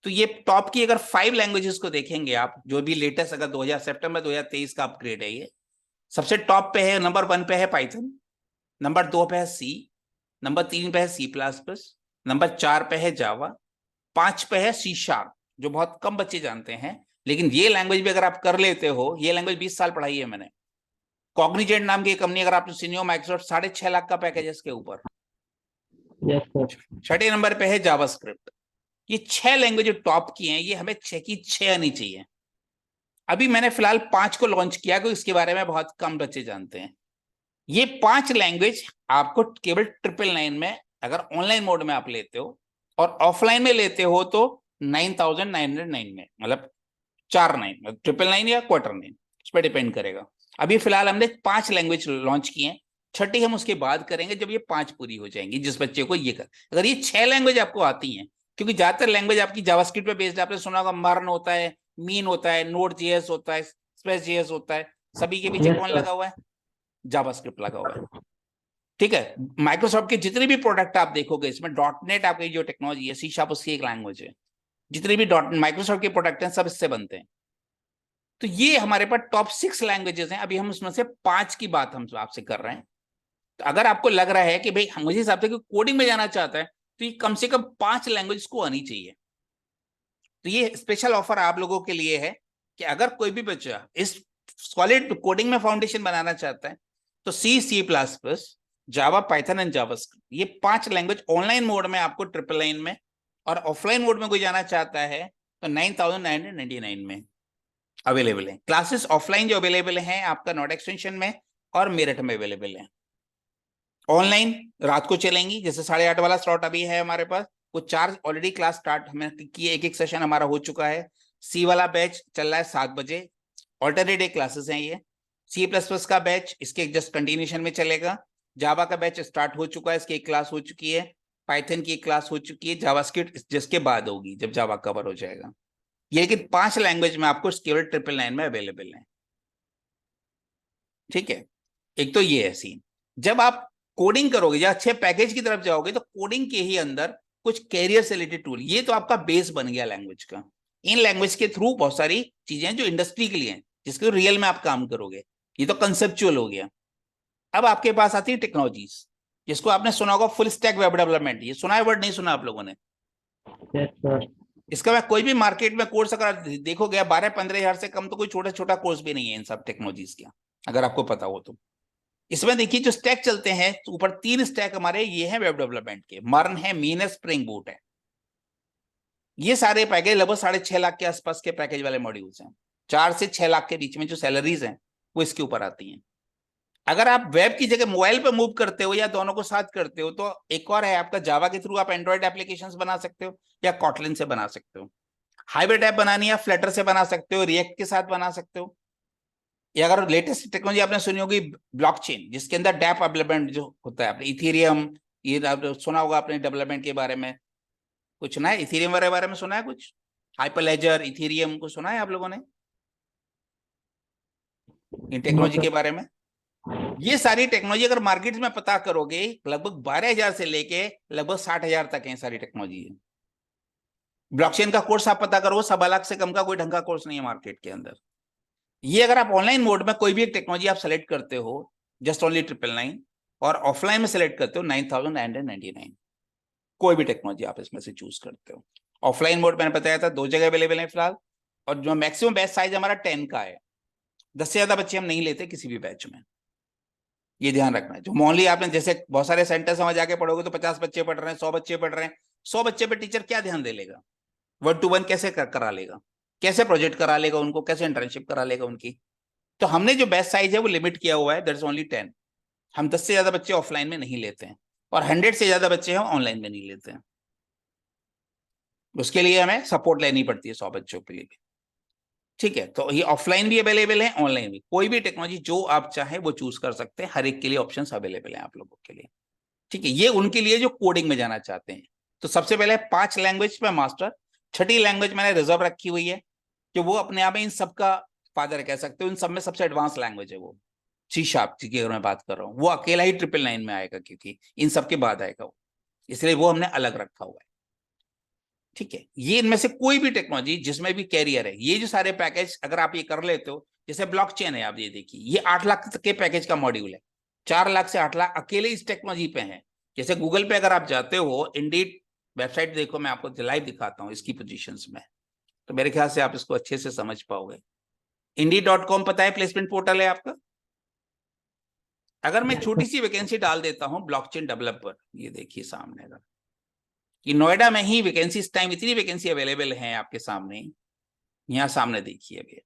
तो ये टॉप की अगर 5 लैंग्वेजेस को देखेंगे आप, जो भी लेटेस्ट, अगर 2000 सितंबर 2023 का अपग्रेड है, ये सबसे टॉप पे है, नंबर 1 पे है पाइथन, नंबर 2 पे है सी, नंबर 3 पे है C++, नंबर 4 पे है जावा, 5 पे है C#, जो बहुत कम बच्चे जानते हैं। लेकिन ये लैंग्वेज भी अगर आप कर लेते हो, ये लैंग्वेज 20 साल पढ़ाई है मैंने, कॉग्निजेंट नाम की कंपनी अगर आपने सुनी हो, माइक्रोसॉफ्ट 6.5 लाख का पैकेज है इसके ऊपर। Yes, sir. छठे नंबर पे है जावास्क्रिप्ट। ये 6 लैंग्वेज जो टॉप की हैं, ये हमें 6 की 6 आनी चाहिए। अभी मैंने फिलहाल 5 को लॉन्च किया क्योंकि इसके बारे में बहुत कम बच्चे जानते हैं। ये 5 लैंग्वेज आपको केवल 999 में, अगर ऑनलाइन मोड में आप लेते हो, और ऑफलाइन में लेते हो तो 9909 में, मतलब 49, 999 या Q9, इस पर डिपेंड करेगा। अभी फिलहाल हमने 5 लैंग्वेज लॉन्च किए हैं, छठी हम उसके बाद करेंगे जब ये 5 पूरी हो जाएंगी, जिस बच्चे को ये कर। अगर ये 6 लैंग्वेज आपको आती हैं, क्योंकि ज्यादातर लैंग्वेज आपकी जावास्क्रिप्ट पे बेस्ड, आपने सुना होगा मर्न होता है, मीन होता है, नोड जेएस होता है, एक्सप्रेस जेएस होता है, सभी के पीछे Yes, कौन sir. लगा हुआ है? जावास्क्रिप्ट लगा हुआ है। ठीक है, माइक्रोसॉफ्ट के जितने भी प्रोडक्ट आप देखोगे इसमें .NET आपकी जो टेक्नोलॉजी है, C# उसकी एक लैंग्वेज है। जितने भी माइक्रोसॉफ्ट के प्रोडक्ट हैं सब इससे बनते हैं। तो ये हमारे पास टॉप 6 लैंग्वेजेस हैं। अभी हम उसमें से 5 की बात हम आपसे कर रहे हैं। तो अगर आपको लग रहा है कि भाई मुझे हिसाब से कोडिंग में जाना चाहता है, तो ये कम से कम 5 लैंग्वेज को आनी चाहिए। तो ये स्पेशल ऑफर आप लोगों के लिए है कि अगर कोई भी बच्चा इस सॉलिड कोडिंग में फाउंडेशन बनाना चाहता है, तो C++, Java, Python and JavaScript, ये 5 लैंग्वेज ऑनलाइन मोड में आपको 999 में, और ऑफलाइन मोड में कोई जाना चाहता है तो 9999 में अवेलेबल है। क्लासेस ऑफलाइन जो अवेलेबल हैं आपका नोट एक्सटेंशन में और मेरठ में अवेलेबल है। ऑनलाइन रात को चलेंगी, जैसे 8:30 वाला स्लॉट अभी है हमारे पास, वो 4 ऑलरेडी क्लास स्टार्ट हमने की, एक सेशन हमारा हो चुका है। C वाला बैच चल रहा है 7 बजे, ऑल्टरनेट डे क्लासेस हैं ये। C++ का बैच इसके जस्ट कंटिन्यूशन में चलेगा। जावा का बैच स्टार्ट हो चुका है, इसकी एक क्लास हो चुकी है। पाइथन की एक क्लास हो चुकी है। जावास्क्रिप्ट जिसके बाद होगी जब जावा कवर हो जाएगा। ये लेकिन 5 लैंग्वेज में आपको केवल 999 में अवेलेबल है। ठीक है, एक तो ये है सीन। जब आप कोडिंग करोगे या अच्छे पैकेज की तरफ जाओगे, तो कोडिंग के ही अंदर कुछ कैरियर से रिलेटेड टूल, ये तो आपका बेस बन गया लैंग्वेज का। इन लैंग्वेज के थ्रू बहुत सारी चीजें जो इंडस्ट्री के लिए हैं, जिसके रियल में आप काम करोगे, ये तो कंसेप्चुअल हो गया। अब आपके पास आती है टेक्नोलॉजीज, जिसको आपने सुना होगा फुल स्टैक वेब डेवलपमेंट। ये सुना है वर्ड? नहीं सुना आप लोगों ने? Yes, sir. इसका मैं कोई भी मार्केट में कोर्स अगर देखोगे 12-15 हजार से कम तो कोई छोटा छोटा कोर्स भी नहीं है इन सब टेक्नोलॉजीज का, अगर आपको पता हो तो। इसमें देखिए जो स्टैक चलते हैं, तो ऊपर 3 स्टैक हमारे ये हैं वेब डेवलपमेंट के, मर्न है, मीन है, स्प्रिंग बूट है। ये सारे पैकेज लगभग 6.5 लाख के आसपास के पैकेज वाले मॉड्यूल्स हैं। 4 से 6 लाख के बीच में जो सैलरीज हैं वो इसके ऊपर आती हैं। अगर आप वेब की जगह मोबाइल पे मूव करते हो या दोनों को साथ करते हो, तो एक और है आपका जावा के थ्रू आप एंड्रॉइड एप्लीकेशंस बना सकते हो या कॉटलिन से बना सकते हो। हाइब्रिड ऐप बनानी है, फ्लटर से बना सकते हो, रिएक्ट के साथ बना सकते हो। या अगर लेटेस्ट टेक्नोलॉजी आपने सुनी होगी ब्लॉकचेन, जिसके अंदर डैप डेवलपमेंट जो होता है, आपने इथेरियम, ये सुना होगा आपने डेवलपमेंट के बारे में, कुछ ना है इथेरियम के बारे में सुना है कुछ? हाइपरलेजर, इथेरियम को सुना है आप लोगों ने इन टेक्नोलॉजी sir. के बारे में? ये सारी टेक्नोलॉजी अगर मार्केट में पता करोगे, लगभग 12,000 से लेके लगभग 60,000 तक है सारी टेक्नोलॉजी है। ब्लॉकचेन का कोर्स आप पता करो, 1.25 लाख से कम का कोई ढंग का कोर्स नहीं है मार्केट के अंदर। ये अगर आप ऑनलाइन मोड में कोई भी एक टेक्नोलॉजी आप सेलेक्ट करते हो, जस्ट ओनली 999, और ऑफलाइन में सेलेक्ट करते हो 9999, कोई भी टेक्नोलॉजी आप इसमें से चूज करते हो। ऑफलाइन मोड मैंने बताया था 2 जगह अवेलेबल है फिलहाल, और जो मैक्सिमम बैच साइज हमारा 10 का है। 10 से ज्यादा बच्चे हम नहीं लेते किसी भी बैच में, ये ध्यान रखना है। जो मोनली आपने जैसे बहुत सारे सेंटर्स वहां जाके पढ़ोगे तो 50 बच्चे पढ़ रहे हैं, 100 बच्चे पढ़ रहे हैं, 100 बच्चे पे टीचर क्या ध्यान दे लेगा? 1-to-1 कैसे करा लेगा? कैसे प्रोजेक्ट करा लेगा उनको? कैसे इंटर्नशिप करा लेगा उनकी? तो हमने जो बैच साइज है वो लिमिट किया हुआ है, दैट इज ओनली 10। हम 10 से ज्यादा बच्चे ऑफलाइन में नहीं लेते हैं, और 100 से ज्यादा बच्चे हम ऑनलाइन में नहीं लेते हैं। उसके लिए हमें सपोर्ट लेनी पड़ती है 100 बच्चों के लिए। ठीक है, तो ये ऑफलाइन भी अवेलेबल है, ऑनलाइन भी। कोई भी टेक्नोलॉजी जो आप चाहे वो चूज कर सकते हैं, हर एक के लिए ऑप्शंस अवेलेबल हैं आप लोगों के लिए। ठीक है, ये उनके लिए जो कोडिंग में जाना चाहते हैं। तो सबसे पहले 5 लैंग्वेज पे मास्टर, छठी लैंग्वेज मैंने रिजर्व रखी हुई है, कि वो अपने आप में इन सब का फादर कह सकते हो। इन सब में सबसे एडवांस लैंग्वेज है वो C# की अगर मैं बात कर रहा हूँ, वो अकेला ही 999 में आएगा, क्योंकि इन सब के बाद आएगा वो, इसलिए वो हमने अलग रखा हुआ है। ठीक है, ये इनमें से कोई भी टेक्नोलॉजी जिसमें भी कैरियर है, ये जो सारे पैकेज अगर आप ये कर लेते हो, जैसे ब्लॉकचेन है, आप ये देखिए, ये 8 लाख तक के पैकेज का मॉड्यूल है। 4 लाख से 8 लाख अकेले इस टेक्नोलॉजी पे है। जैसे गूगल पे अगर आप जाते हो, इंडीड वेबसाइट देखो, मैं आपको लाइव दिखाता हूँ इसकी पोजीशंस में, तो मेरे ख्याल से आप इसको अच्छे से समझ पाओगे। Indeed.com पता है प्लेसमेंट पोर्टल है आपका? अगर मैं Yes, छोटी सी वैकेंसी डाल देता हूं ब्लॉकचेन डेवलपर, ये देखिए सामने का कि नोएडा में ही वैकेंसी इस टाइम इतनी वैकेंसी अवेलेबल है आपके सामने, यहाँ सामने देखिए अभी,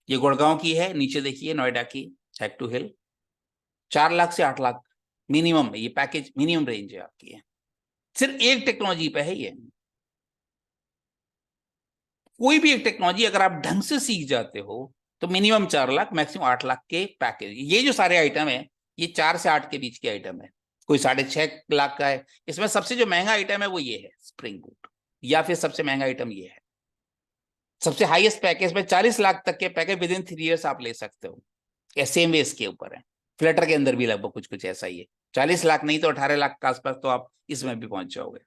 ये गुड़गांव की है, नीचे देखिए नोएडा की हेड टू हिल, 4 लाख से 8 लाख मिनिमम है, ये पैकेज मिनिमम रेंज है आपकी है, सिर्फ एक टेक्नोलॉजी पे है ये। कोई भी एक टेक्नोलॉजी अगर आप ढंग से सीख जाते हो तो मिनिमम 4 लाख मैक्सिमम 8 लाख के पैकेज, ये जो सारे आइटम है ये 4 से 8 के बीच के आइटम है, कोई 6.5 लाख का है। इसमें सबसे जो महंगा आइटम है वो ये है स्प्रिंग बूट, या फिर सबसे महंगा आइटम ये है। सबसे हाईएस्ट पैकेज में 40 लाख तक के पैकेज विद इन 3 इयर्स आप ले सकते हो, या सेम वे इसके ऊपर है, फ्लटर के अंदर भी लगभग कुछ कुछ ऐसा ही है, 40 लाख नहीं तो 18 लाख के आसपास तो आप इसमें भी पहुंच जाओगे।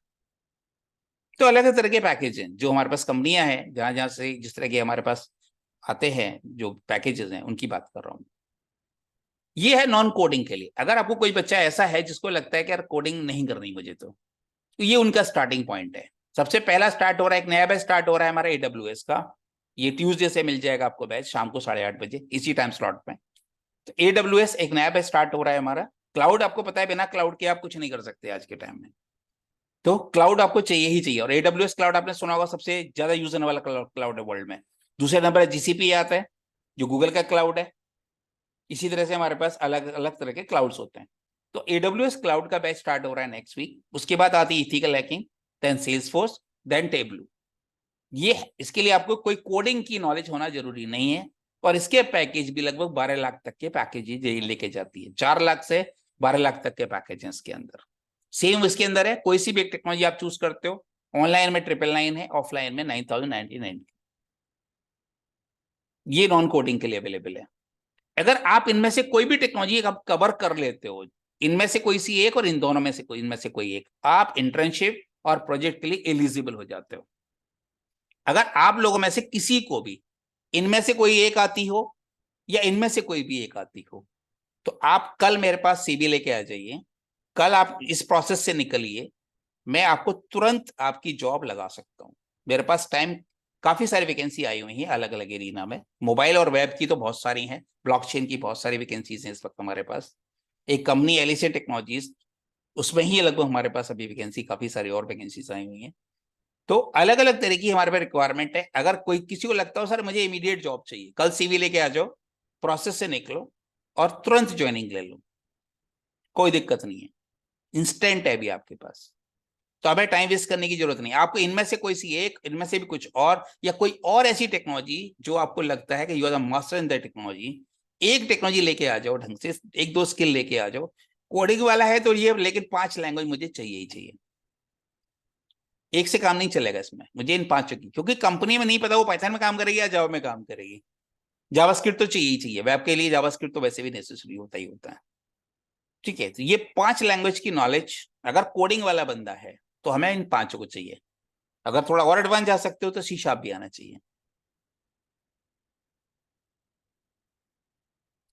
तो अलग अलग तरह के पैकेज हैं जो हमारे पास कंपनियां हैं, जहां जहां से जिस तरह के हमारे पास आते हैं जो पैकेजेस हैं उनकी बात कर रहा हूं। ये है नॉन कोडिंग के लिए। अगर आपको कोई बच्चा ऐसा है जिसको लगता है कि यार कोडिंग नहीं करनी मुझे, तो ये उनका स्टार्टिंग पॉइंट है। सबसे पहला स्टार्ट हो रहा है, एक नया बैच स्टार्ट हो रहा है हमारा AWS का, ये ट्यूसडे से मिल जाएगा आपको बैच, शाम को 8:30 बजे इसी टाइम स्लॉट में। तो AWS एक नया बैच स्टार्ट हो रहा है हमारा। क्लाउड आपको पता है बिना क्लाउड के आप कुछ नहीं कर सकते आज के टाइम में, तो क्लाउड आपको चाहिए ही चाहिए। और AWS क्लाउड आपने सुना होगा सबसे ज्यादा यूज होने वाला क्लाउड है वर्ल्ड में। दूसरे नंबर है GCP आता है जो गूगल का क्लाउड है। इसी तरह से हमारे पास अलग अलग तरह के क्लाउड्स होते हैं। तो AWS क्लाउड का बैच स्टार्ट हो रहा है नेक्स्ट वीक। उसके बाद आती है ethical hacking, then Salesforce, then Tableau. ये इसके लिए आपको कोई कोडिंग की नॉलेज होना जरूरी नहीं है, और इसके पैकेज भी लगभग 12 लाख तक के पैकेज लेके जाती है। 4 लाख से 12 लाख तक के पैकेज हैं इसके अंदर। सेम इसके अंदर है, कोई सी भी एक टेक्नोलॉजी आप चूज करते हो। ऑनलाइन में 999 है, ऑफलाइन में 9099। ये नॉन कोडिंग के लिए अवेलेबल है। अगर आप इनमें से कोई भी टेक्नोलॉजी आप कवर कर लेते हो, इनमें से कोई सी एक और इन दोनों में से कोई, इनमें से कोई एक, आप इंटर्नशिप और प्रोजेक्ट के लिए एलिजिबल हो जाते हो। अगर आप लोगों में से किसी को भी इनमें से कोई एक आती हो या इनमें से कोई भी एक आती हो, तो आप कल मेरे पास CV लेके आ जाइए। कल आप इस प्रोसेस से निकलिए, मैं आपको तुरंत आपकी जॉब लगा सकता हूं। मेरे पास टाइम काफी सारी वैकेंसी आई हुई है अलग अलग एरिना में। मोबाइल और वेब की तो बहुत सारी हैं, ब्लॉकचेन की बहुत सारी वैकेंसीज हैं इस वक्त हमारे पास। एक कंपनी एलिसे टेक्नोलॉजीज, उसमें ही लगभग हमारे पास अभी वैकेंसी, काफी सारी और वैकेंसीज आई हुई हैं। तो अलग अलग तरह की हमारे पास रिक्वायरमेंट है। अगर कोई किसी को लगता हो सर मुझे इमीडिएट जॉब चाहिए, कल CV लेके आ जाओ, प्रोसेस से निकलो और तुरंत ज्वाइनिंग ले लो, कोई दिक्कत नहीं है, इंस्टेंट है अभी आपके पास। तो हमें टाइम वेस्ट करने की जरूरत नहीं। आपको इनमें से कोई सी एक, इनमें से भी कुछ और, या कोई और ऐसी टेक्नोलॉजी जो आपको लगता है कि you are the master in the technology, एक टेक्नोलॉजी लेके आ जाओ, ढंग से एक दो स्किल लेके आ जाओ। कोडिंग वाला है तो ये, लेकिन 5 लैंग्वेज मुझे चाहिए ही चाहिए। एक से काम नहीं चलेगा इसमें, मुझे इन 5 की, क्योंकि कंपनी में नहीं पता वो पाइथन में काम करेगी या जावा में काम करेगी। जावास्क्रिप्ट तो चाहिए ही चाहिए, वेब के लिए जावास्क्रिप्ट तो वैसे भी नेसेसरी होता ही होता है। ठीक है, तो ये 5 लैंग्वेज की नॉलेज अगर कोडिंग वाला बंदा है तो हमें इन 5 को चाहिए। अगर थोड़ा और एडवांस जा सकते हो तो C# भी आना चाहिए।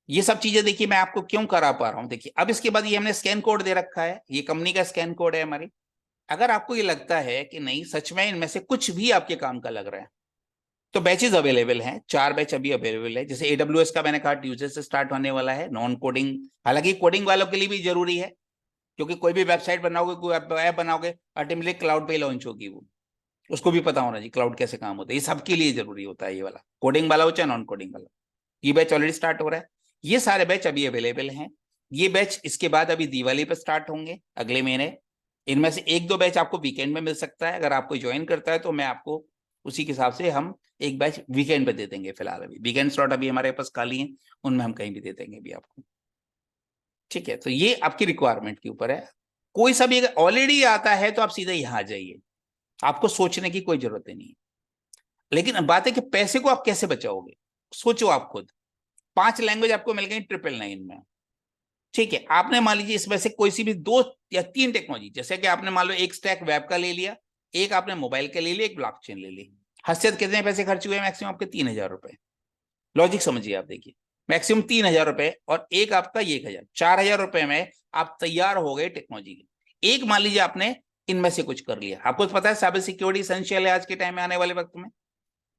ये सब चीजें देखिए मैं आपको क्यों करा पा रहा हूं। देखिए अब इसके बाद ये हमने स्कैन कोड दे रखा है, ये कंपनी का स्कैन कोड है हमारी। अगर आपको ये लगता है कि नहीं सच में इनमें से कुछ भी आपके काम का लग रहा है, तो बैचेस अवेलेबल हैं, 4 बैच अभी अवेलेबल है। जैसे AWS का मैंने कहा ट्यूसडे से स्टार्ट होने वाला है, नॉन कोडिंग, हालांकि कोडिंग वालों के लिए भी जरूरी है, क्योंकि कोई भी वेबसाइट बनाओगे, कोई ऐप बनाओगे, अल्टीमेटली क्लाउड पे लॉन्च होगी वो, उसको भी पता होना चाहिए क्लाउड कैसे काम होता है। ये सबके लिए जरूरी होता है, ये वाला कोडिंग वाला हो चाहे नॉन कोडिंग वाला। ये बैच ऑलरेडी स्टार्ट हो रहा है, ये सारे बैच अभी अवेलेबल हैं। ये बैच इसके बाद अभी दिवाली पर स्टार्ट होंगे अगले महीने। इनमें से 1-2 बैच आपको वीकेंड में मिल सकता है। अगर आपको ज्वाइन करता है तो मैं आपको उसी के हिसाब से हम एक बैच वीकेंड पे दे देंगे। फिलहाल अभी वीकेंड स्लॉट अभी हमारे पास खाली है, उनमें हम कहीं भी दे देंगे अभी आपको। ठीक है, तो ये आपकी रिक्वायरमेंट के ऊपर है। कोई सा भी ऑलरेडी आता है तो आप सीधे यहाँ आ जाइए, आपको सोचने की कोई जरूरत नहीं है। लेकिन बात है कि पैसे को आप कैसे बचाओगे, सोचो आप खुद। 5 लैंग्वेज आपको मिल गई 999 में। ठीक है, आपने मान लीजिए इसमें से कोई सी भी 2 या 3 टेक्नोलॉजी, जैसे कि आपने मान लो एक स्टैक वेब का ले लिया, एक आपने मोबाइल का ले लिया, एक ब्लॉकचेन ले ली। हद कितने पैसे खर्च हुए? मैक्सिमम आपके 3000 रुपए। लॉजिक समझिए आप, देखिए मैक्सिमम 3000 रुपए, और एक आपका 1000, 4000 रुपए में आप तैयार हो गए टेक्नोलॉजी के। एक मान लीजिए आपने इनमें से कुछ कर लिया, आपको पता है साइबर सिक्योरिटी एसेंशियल है आज के टाइम में, आने वाले वक्त में।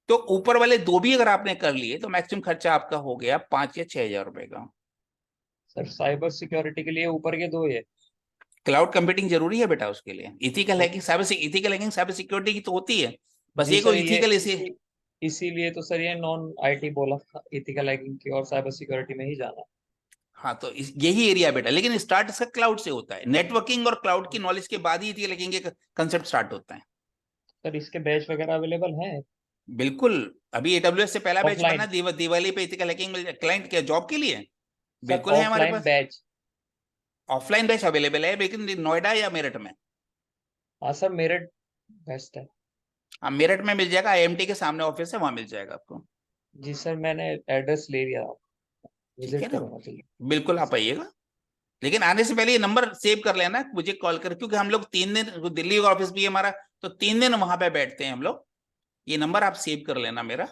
तो ऊपर वाले 2 भी अगर आपने कर लिए तो मैक्सिमम खर्चा आपका हो गया 5 या 6000 रुपए का। सर साइबर सिक्योरिटी के लिए ऊपर के दो है। क्लाउड कंप्यूटिंग जरूरी है बेटा उसके लिए। Ethical hacking, okay. Ethical hacking cyber security की तो होती है, बस जी ये को सर, ये इथिकल इसे। इसीलिए तो सर ये नॉन आईटी बोला था, एथिकल हैकिंग की और साइबर सिक्योरिटी में ही जाना। हाँ तो यही एरिया बेटा, लेकिन स्टार्ट इसका क्लाउड से होता है। नेटवर्किंग और क्लाउड की नॉलेज के बाद ही इथिकल हैकिंग के कंसेप्ट स्टार्ट होता है। सर इसके बैच वगैरह अवेलेबल हैं? बिल्कुल। अभी एडब्ल्यूएस से पहला बैच बना, ऑफलाइन? दिवाली पे इथिकल हैकिंग मिल जाए क्लाइंट के जॉब के लिए। सर बिल्कुल है हमारे ऑफलाइन पास। बैच? ऑफलाइन बैच अवेलेबल है, लेकिन नोएडा या मेरठ में। हाँ सर, मेरिट बेस्ट है। हाँ मेरठ में मिल जाएगा, आईएमटी के सामने ऑफिस है, वहां मिल जाएगा आपको। जी सर, मैंने एड्रेस ले लिया, ठीक विजिट है ना, करूंगा चलिए। बिल्कुल जी आप सर। आइएगा। लेकिन आने से पहले ये नंबर सेव कर लेना, मुझे कॉल कर, क्योंकि हम लोग 3 दिन, दिल्ली का ऑफिस भी है हमारा, तो 3 दिन वहां पे बैठते हैं हम लोग। ये नंबर आप सेव कर लेना मेरा,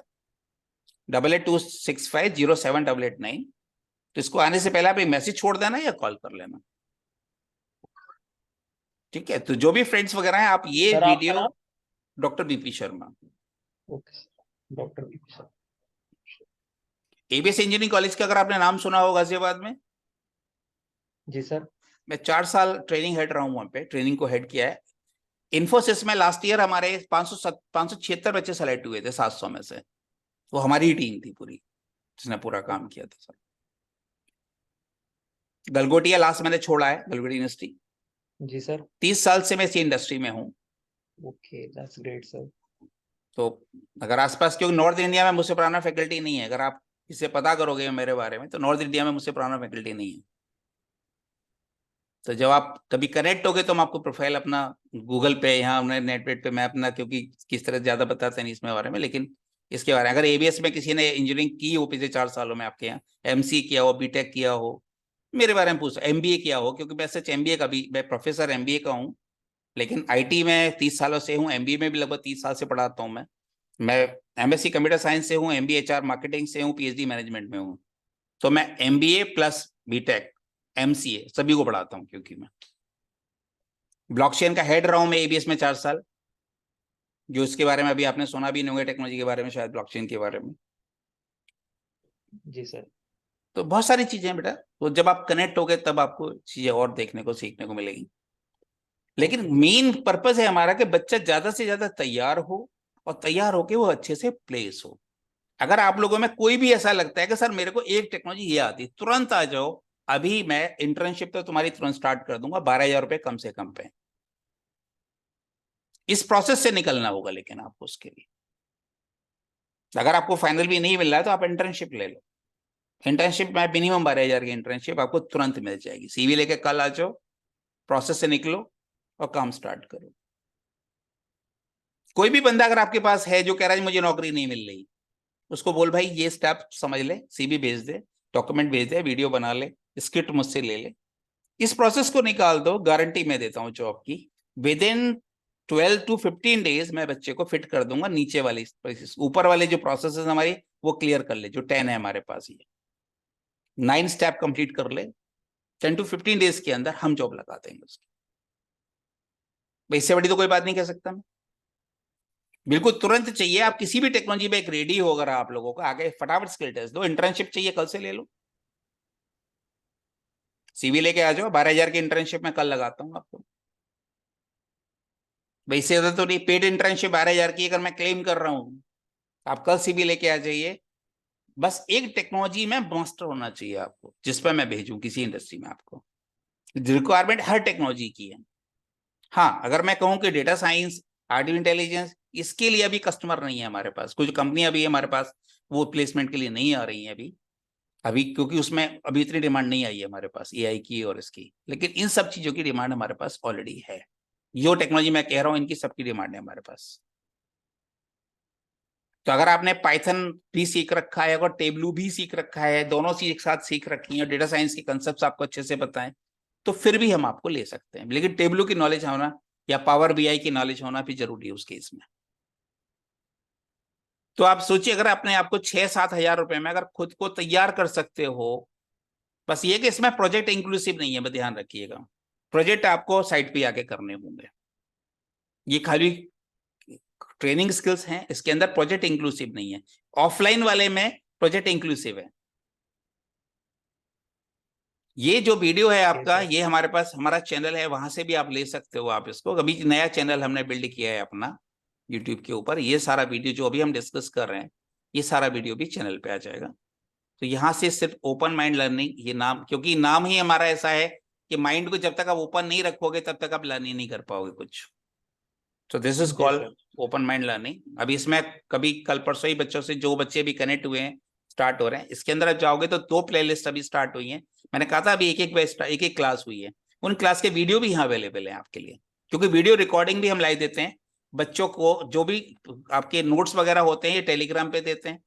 8826507889। तो इसको आने से पहले आप एक मैसेज छोड़ देना या कॉल कर लेना। ठीक है, तो जो भी फ्रेंड्स वगैरह हैं, आप ये सर आपका वीडियो। नाम? Doctor BP Sharma. Okay doctor BP sir. ABS engineering college का अगर आपने नाम सुना होगा गाजियाबाद में, जी सर। मैं 4 साल ट्रेनिंग हेड रहा हूँ, वहां पे ट्रेनिंग को हेड किया है। इन्फोसिस में लास्ट ईयर हमारे 576 बच्चे सेलेक्ट हुए थे 700 में से। वो हमारी ही टीम थी पूरी, जिसने पूरा काम किया था सर। गलगोटिया लास्ट मैंने छोड़ा है, गलगोटी यूनिवर्सिटी। जी सर। 30 साल से मैं इसी इंडस्ट्री में हूँ। Okay that's great sir. तो अगर आसपास, क्योंकि नॉर्थ इंडिया में मुझसे पुराना फैकल्टी नहीं है, अगर आप इसे पता करोगे मेरे बारे में, तो नॉर्थ इंडिया में मुझसे पुराना फैकल्टी नहीं है। तो जब आप कभी कनेक्ट होगे तो हम आपको प्रोफाइल अपना गूगल पे, यहाँ हमने नेटवेट पे मैं अपना, क्योंकि किस तरह ज्यादा बताते नहीं इसमें बारे में, लेकिन इसके बारे में अगर एबीएस में किसी ने इंजीनियरिंग की हो पिछले 4 सालों में आपके यहाँ, एमसी किया हो, बीटेक किया हो, मेरे बारे में पूछ, एमबीए किया हो, क्योंकि मैं सच एमबीए का भी, मैं प्रोफेसर एमबीए का हूँ, लेकिन आईटी में 30 सालों से हूँ, एमबीए में भी लगभग 30 साल से पढ़ाता हूँ मैं एमएससी कंप्यूटर साइंस से हूँ, एमबीए एचआर मार्केटिंग से हूँ, पीएचडी मैनेजमेंट में हूँ। तो मैं एमबीए प्लस बीटेक एमसीए सभी को पढ़ाता हूँ, क्योंकि मैं ब्लॉकचेन का हेड रहा हूं मैं एबीएस में 4 साल, जो इसके बारे में अभी आपने सुना भी नहीं होगा, टेक्नोलॉजी के बारे में, शायद ब्लॉकचेन के बारे में। जी सर। तो बहुत सारी चीजें हैं बेटा, तो जब आप कनेक्ट हो गए तब आपको चीजें और देखने को सीखने को मिलेगी। लेकिन ओके। मेन पर्पस है हमारा कि बच्चा ज्यादा से ज्यादा तैयार हो, और तैयार होके वो अच्छे से प्लेस हो। अगर आप लोगों में कोई भी ऐसा लगता है कि सर मेरे को एक टेक्नोलॉजी ये आती है, तुरंत आ जाओ। अभी मैं इंटर्नशिप तो तुम्हारी तुरंत स्टार्ट कर दूंगा, 12,000 रुपये कम से कम पे। इस प्रोसेस से निकलना होगा लेकिन आपको उसके लिए, अगर आपको फाइनल भी नहीं मिल रहा है तो आप इंटर्नशिप ले लो। इंटर्नशिप में मिनिमम 12,000 की इंटर्नशिप आपको तुरंत मिल जाएगी। सीवी लेके कल आ जाओ, प्रोसेस से निकलो और काम स्टार्ट करो। कोई भी बंदा अगर आपके पास है जो कह रहा है मुझे नौकरी नहीं मिल रही, उसको बोल भाई ये स्टेप समझ ले, सीवी भेज दे, डॉक्यूमेंट भेज दे, वीडियो बना ले, स्क्रिप्ट मुझसे ले ले, इस प्रोसेस को निकाल दो, गारंटी मैं देता हूँ जॉब की। विद इन 12 to 15 डेज मैं बच्चे को फिट कर दूंगा। नीचे वाली, ऊपर वाले जो प्रोसेस हमारी वो क्लियर कर ले, जो 10 है हमारे पास, ये 9 स्टेप कंप्लीट कर ले, 10 to 15 डेज के अंदर हम जॉब लगा देंगे उसकी। भाई इससे बड़ी तो कोई बात नहीं कह सकता मैं। बिल्कुल तुरंत चाहिए, आप किसी भी टेक्नोलॉजी में एक रेडी हो, अगर आप लोगों को आगे फटाफट स्किल टेस्ट दो, इंटर्नशिप चाहिए कल से ले लो, सीवी लेके आ जाओ, 12,000 की इंटर्नशिप में कल लगाता हूँ आपको। भाई इससे ज्यादा तो नहीं, पेड इंटर्नशिप 12,000 की अगर मैं क्लेम कर रहा हूँ, आप कल सीवी लेके आ जाइए। बस एक टेक्नोलॉजी में मास्टर होना चाहिए आपको, जिस पर मैं भेजूं किसी इंडस्ट्री में आपको। रिक्वायरमेंट हर टेक्नोलॉजी की है। हाँ अगर मैं कहूँ कि डेटा साइंस, आर्टिफिशियल इंटेलिजेंस, इसके लिए अभी कस्टमर नहीं है हमारे पास, कुछ कंपनियां भी है हमारे पास, वो प्लेसमेंट के लिए नहीं आ रही हैं अभी अभी क्योंकि उसमें अभी इतनी डिमांड नहीं आई है हमारे पास एआई की और इसकी। लेकिन इन सब चीजों की डिमांड हमारे पास ऑलरेडी है। जो टेक्नोलॉजी मैं कह रहा हूँ इनकी सबकी डिमांड है हमारे पास। तो अगर आपने पाइथन भी सीख रखा है, अगर टेबलू भी सीख रखा है, दोनों चीज एक साथ सीख रखी है, और डेटा साइंस के कंसेप्ट आपको अच्छे से बताएं, तो फिर भी हम आपको ले सकते हैं। लेकिन टेबलू की नॉलेज होना या पावर बीआई की नॉलेज होना भी जरूरी है उस केस में। तो आप सोचिए, अगर अपने आपको 6-7 हजार रुपए में अगर खुद को तैयार कर सकते हो, बस ये कि इसमें प्रोजेक्ट इंक्लूसिव नहीं है, बस ध्यान रखिएगा। प्रोजेक्ट आपको साइट पे आके करने होंगे, ये खाली ट्रेनिंग स्किल्स हैं, इसके अंदर प्रोजेक्ट इंक्लूसिव नहीं है। ऑफलाइन वाले में प्रोजेक्ट इंक्लूसिव है। ये जो वीडियो है आपका, सर। ये हमारे पास हमारा चैनल है, वहां से भी आप ले सकते हो आप इसको। अभी नया चैनल हमने बिल्ड किया है अपना यूट्यूब के ऊपर। ये सारा वीडियो जो अभी हम डिस्कस कर रहे हैं, ये सारा वीडियो भी चैनल पे आ जाएगा। तो यहाँ से सिर्फ ओपन माइंड लर्निंग ये नाम, क्योंकि नाम ही हमारा ऐसा है कि माइंड को जब तक आप ओपन नहीं रखोगे तब तक आप लर्निंग नहीं कर पाओगे कुछ। तो दिस इज जी called sir. Open mind learning. अभी इसमें कभी कल परसों ही बच्चों से जो बच्चे भी कनेक्ट हुए हैं, स्टार्ट हो रहे हैं, इसके अंदर आप जाओगे तो 2 प्लेलिस्ट अभी स्टार्ट हुई हैं। मैंने कहा था अभी एक एक क्लास हुई है, उन क्लास के वीडियो भी यहाँ अवेलेबल है आपके लिए, क्योंकि वीडियो रिकॉर्डिंग भी हम लाइव देते हैं बच्चों को। जो भी आपके नोट्स वगैरह होते हैं ये टेलीग्राम पे देते हैं।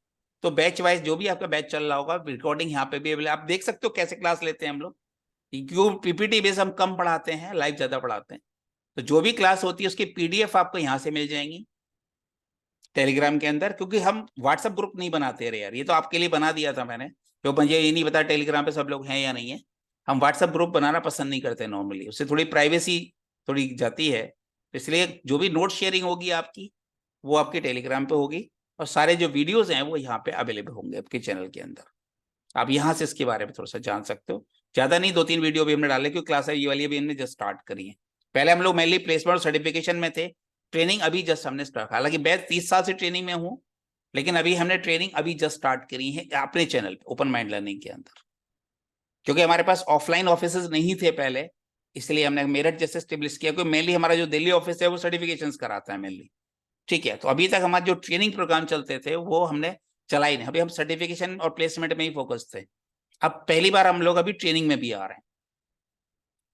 तो बैच वाइज जो भी आपका बैच चल रहा होगा, रिकॉर्डिंग यहाँ पे भी अवेलेबल। आप देख सकते हो कैसे क्लास लेते हैं हम लोग। क्यों पीपीटी बेस हम कम पढ़ाते हैं, लाइव ज्यादा पढ़ाते हैं। तो जो भी क्लास होती है उसकी पीडीएफ आपको यहाँ से मिल जाएंगी टेलीग्राम के अंदर, क्योंकि हम व्हाट्सएप ग्रुप नहीं बनाते रहे यार, ये तो आपके लिए बना दिया था मैंने, तो मुझे ये नहीं पता टेलीग्राम पे सब लोग हैं या नहीं है। हम व्हाट्सएप ग्रुप बनाना पसंद नहीं करते नॉर्मली, उससे थोड़ी प्राइवेसी थोड़ी जाती है। तो इसलिए जो भी नोट शेयरिंग होगी आपकी, वो आपके टेलीग्राम पे होगी, और सारे जो वीडियोज हैं वो यहाँ पे अवेलेबल होंगे आपके चैनल के अंदर। आप यहाँ से इसके बारे में थोड़ा सा जान सकते हो। ज्यादा नहीं, 2-3 वीडियो भी हमने डाले, क्योंकि क्लास ये वाली अभी हमने जस्ट स्टार्ट करी है। पहले हम लोग मेनली प्लेसमेंट और सर्टिफिकेशन में थे, ट्रेनिंग अभी जस्ट हमने स्टार्ट, हालांकि मैं 30 साल से ट्रेनिंग में हूँ, लेकिन अभी हमने ट्रेनिंग अभी जस्ट स्टार्ट करी है अपने चैनल पे ओपन माइंड लर्निंग के अंदर, क्योंकि हमारे पास ऑफलाइन ऑफिस नहीं थे पहले, इसलिए हमने मेरठ जैसे स्टेब्लिश किया। क्योंकि मेनली हमारा जो दिल्ली ऑफिस है वो सर्टिफिकेशन कराता है मेनली। ठीक है, तो अभी तक हमारे जो ट्रेनिंग प्रोग्राम चलते थे वो हमने चला ही नहीं, अभी हम सर्टिफिकेशन और प्लेसमेंट में ही फोकस थे। अब पहली बार हम लोग अभी ट्रेनिंग में भी आ रहे हैं,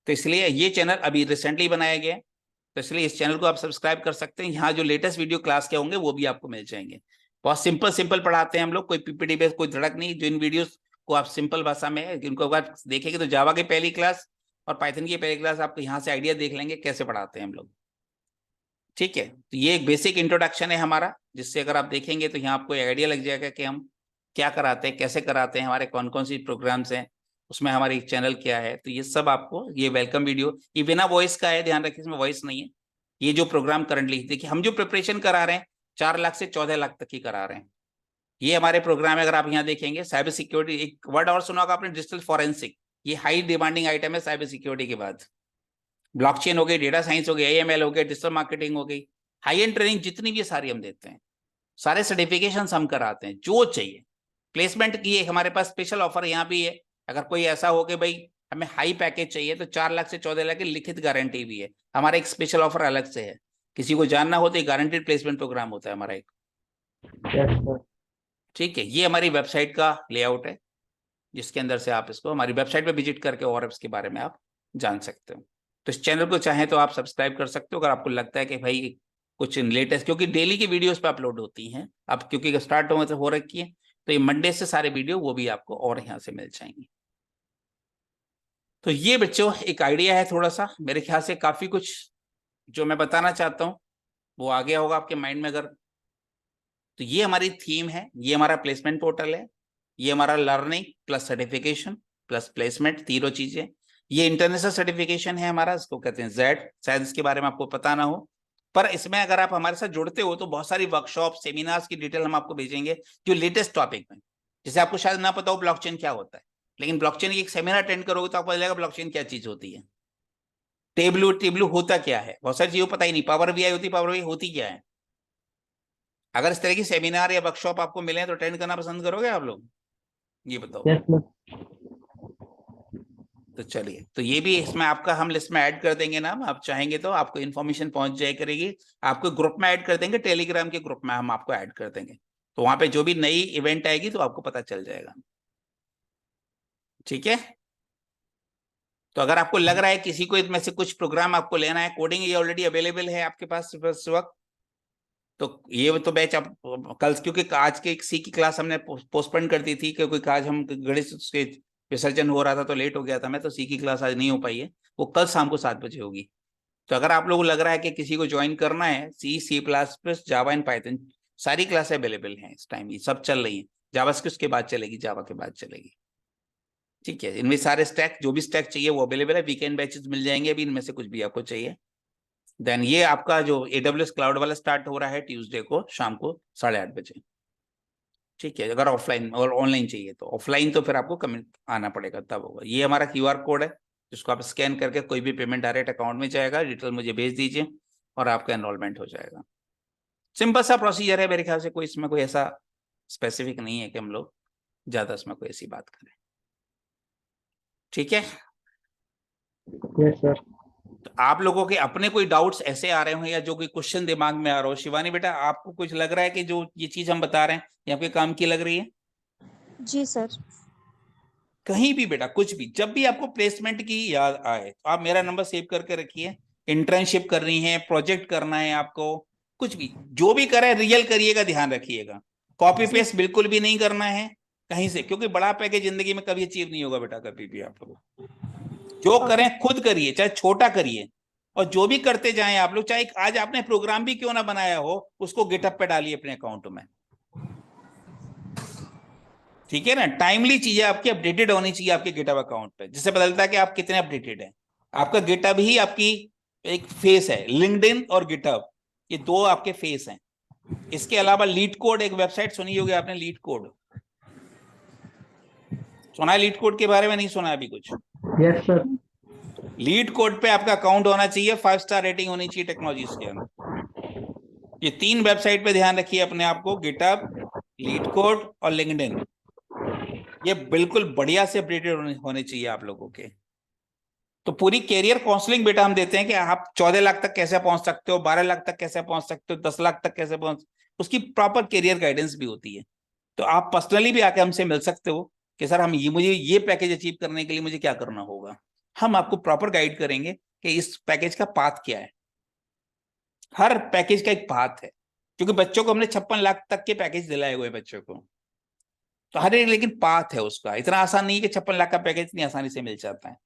तो इसलिए ये चैनल अभी रिसेंटली बनाया गया है। तो इसलिए इस चैनल को आप सब्सक्राइब कर सकते हैं। यहाँ जो लेटेस्ट वीडियो क्लास के होंगे वो भी आपको मिल जाएंगे। बहुत सिंपल सिंपल पढ़ाते हैं हम लोग, कोई पीपीटी बेस कोई धड़क नहीं। जो इन वीडियोस को आप सिंपल भाषा में इनको अगर देखेंगे तो जावा की पहली क्लास और पाइथन की पहली क्लास आपको यहाँ से आइडिया देख लेंगे कैसे पढ़ाते हैं हम लोग। ठीक है, तो ये एक बेसिक इंट्रोडक्शन है हमारा, जिससे अगर आप देखेंगे तो यहाँ आपको आइडिया लग जाएगा कि हम क्या कराते हैं, कैसे कराते हैं, हमारे कौन कौन सी प्रोग्राम्स हैं, उसमें हमारी चैनल क्या है। तो ये सब आपको, ये वेलकम वीडियो ये बिना वॉइस का है, ध्यान रखिए इसमें वॉइस नहीं है। ये जो प्रोग्राम करंटली देखिए हम जो प्रिपरेशन करा रहे हैं 4 लाख से 14 लाख तक की करा रहे हैं। ये हमारे प्रोग्राम है। अगर आप यहाँ देखेंगे साइबर सिक्योरिटी, एक वर्ड और सुना होगा आपने, डिजिटल फॉरेंसिक, ये हाई डिमांडिंग आइटम है साइबर सिक्योरिटी के बाद। ब्लॉकचेन हो गई, डेटा साइंस हो गई, एएमएल हो गया, डिजिटल मार्केटिंग हो गई, हाई एंड ट्रेनिंग जितनी भी सारी हम देते हैं, सारे सर्टिफिकेशन हम कराते हैं जो चाहिए। प्लेसमेंट की एक हमारे पास स्पेशल ऑफर यहाँ भी है। अगर कोई ऐसा हो कि भाई हमें हाई पैकेज चाहिए तो 4 लाख से 14 लाख की लिखित गारंटी भी है। हमारा एक स्पेशल ऑफर अलग से है, किसी को जानना हो तो गारंटेड प्लेसमेंट प्रोग्राम होता है हमारा एक। Yes sir. ठीक है, ये हमारी वेबसाइट का लेआउट है, जिसके अंदर से आप इसको हमारी वेबसाइट पे विजिट करके और इसके बारे में आप जान सकते हो। तो इस चैनल को चाहे तो आप सब्सक्राइब कर सकते हो, अगर आपको लगता है कि भाई कुछ लेटेस्ट, क्योंकि डेली की वीडियोस पे अपलोड होती हैं अब, क्योंकि स्टार्ट हो रखी है, तो ये मंडे से सारे वीडियो वो भी आपको और यहाँ से मिल जाएंगे। तो ये बच्चों एक आइडिया है थोड़ा सा, मेरे ख्याल से काफी कुछ जो मैं बताना चाहता हूँ वो आ गया होगा आपके माइंड में। अगर तो ये हमारी थीम है, ये हमारा प्लेसमेंट पोर्टल है, ये हमारा learning plus certification plus placement, तीनों चीजें। ये इंटरनेशनल सर्टिफिकेशन है हमारा, इसको कहते हैं जेड, शायद इसके बारे में आपको पता ना हो, पर इसमें अगर आप हमारे साथ जुड़ते हो तो बहुत सारी वर्कशॉप सेमिनार्स की डिटेल हम आपको भेजेंगे जो लेटेस्ट टॉपिक में। जैसे आपको शायद ना पता हो ब्लॉकचेन क्या होता है, लेकिन ब्लॉकचेन की एक सेमिनार अटेंड करोगे तो आपको पता चलेगा ब्लॉकचेन क्या चीज होती है। टेबलू होता क्या है, बहुत सारी चीजों पता ही नहीं। पावर बीआई होती, पावर बीआई होती क्या है। अगर इस तरह की सेमिनार या वर्कशॉप आपको मिले तो अटेंड करना पसंद करोगे आप लोग, ये बताओ। Yes sir. तो चलिए, तो ये भी इसमें आपका हम लिस्ट में ऐड कर देंगे नाम, आप चाहेंगे तो आपको इन्फॉर्मेशन पहुंच जाए करेगी। आपको ग्रुप में ऐड कर देंगे, टेलीग्राम के ग्रुप में हम आपको ऐड कर देंगे, तो वहां पे जो भी नई इवेंट आएगी तो आपको पता चल जाएगा। ठीक है, तो अगर आपको लग रहा है किसी को इसमें से कुछ प्रोग्राम आपको लेना है, कोडिंग ये ऑलरेडी अवेलेबल है आपके पास इस वक्त, तो ये तो बैच आप कल, क्योंकि आज के सी की क्लास हमने पोस्टपोन कर दी थी, क्योंकि आज हम गणेश के विसर्जन हो रहा था तो लेट हो गया था मैं, तो सी की क्लास आज नहीं हो पाई है, वो कल शाम को 7 बजे होगी। तो अगर आप लोगों को लग रहा है कि किसी को ज्वाइन करना है, C++, जावा एंड पाइथन सारी क्लास अवेलेबल हैं इस टाइम, ये सब चल रही है। जावास्क्रिप्ट के बाद चलेगी, जावा के बाद चलेगी। ठीक है, इनमें सारे स्टैक, जो भी स्टैक चाहिए वो अवेलेबल है। वीकेंड बैचेस मिल जाएंगे अभी इनमें से कुछ भी आपको चाहिए। देन ये आपका जो AWS क्लाउड वाला स्टार्ट हो रहा है ट्यूसडे को शाम को 8:30 बजे। ठीक है, अगर ऑफलाइन और ऑनलाइन चाहिए तो ऑफलाइन तो फिर आपको कम आना पड़ेगा, तब होगा। ये हमारा QR कोड है जिसको आप स्कैन करके कोई भी पेमेंट डायरेक्ट अकाउंट में जाएगा, डिटेल मुझे भेज दीजिए और आपका एनरोलमेंट हो जाएगा। सिंपल सा प्रोसीजर है मेरे ख्याल से, कोई इसमें कोई ऐसा स्पेसिफिक नहीं है कि हम लोग ज्यादा इसमें कोई ऐसी बात करें। ठीक है, यस सर। तो आप लोगों के अपने कोई डाउट्स ऐसे आ रहे हो या जो कोई क्वेश्चन दिमाग में आ रहा हो, शिवानी बेटा आपको कुछ लग रहा है कि जो ये चीज हम बता रहे हैं ये आपके काम की लग रही है? जी सर। कहीं भी बेटा कुछ भी, जब भी आपको प्लेसमेंट की याद आए तो आप मेरा नंबर सेव करके रखिए। इंटर्नशिप करनी है, प्रोजेक्ट करना है आपको, कुछ भी जो भी करे रियल करिएगा, ध्यान रखिएगा। कॉपी पेस्ट बिल्कुल भी नहीं करना है कहीं से, क्योंकि बड़ा पैकेज जिंदगी में कभी अचीव नहीं होगा बेटा, कभी भी। आप लोग जो करें खुद करिए, चाहे छोटा करिए, और जो भी करते जाएं आप लोग, चाहे आज आपने प्रोग्राम भी क्यों ना बनाया हो उसको गिटअप पे डालिए अपने अकाउंट में। ठीक है ना, टाइमली चीजें आपकी अपडेटेड होनी चाहिए आपके गिटअप अकाउंट पे, जिससे पता चलता है कि आप कितने अपडेटेड हैं। आपका गिटअप ही आपकी एक फेस है, लिंक्डइन और गिटअप ये दो आपके फेस हैं। इसके अलावा लीड कोड एक वेबसाइट सुनी होगी आपने, लीड कोड सुना है? लीड कोड के बारे में नहीं सुना अभी कुछ? Yes sir. लीड कोड पे आपका अकाउंट होना चाहिए, 5 स्टार रेटिंग होनी चाहिए टेक्नोलॉजीज के अंदर। ये 3 वेबसाइट पे ध्यान रखिए अपने आप को, गिटअप, लीड कोड और लिंक्डइन। ये बिल्कुल बढ़िया से अपडेटेड होने चाहिए आप लोगों के। तो पूरी कैरियर काउंसलिंग बेटा हम देते हैं कि आप 14 लाख तक कैसे पहुंच सकते हो, 12 लाख तक कैसे पहुंच सकते हो, 10 लाख तक कैसे पहुंच, उसकी प्रॉपर कैरियर गाइडेंस भी होती है। तो आप पर्सनली भी आके हमसे मिल सकते हो कि सर हम मुझे ये पैकेज अचीव करने के लिए मुझे क्या करना होगा। हम आपको प्रॉपर गाइड करेंगे कि इस पैकेज का पाथ क्या है। हर पैकेज का एक पाथ है, क्योंकि बच्चों को हमने 56 लाख तक के पैकेज दिलाए हुए बच्चों को, तो हर एक लेकिन पाथ है उसका। इतना आसान नहीं है कि 56 लाख का पैकेज इतनी आसानी से मिल जाता है,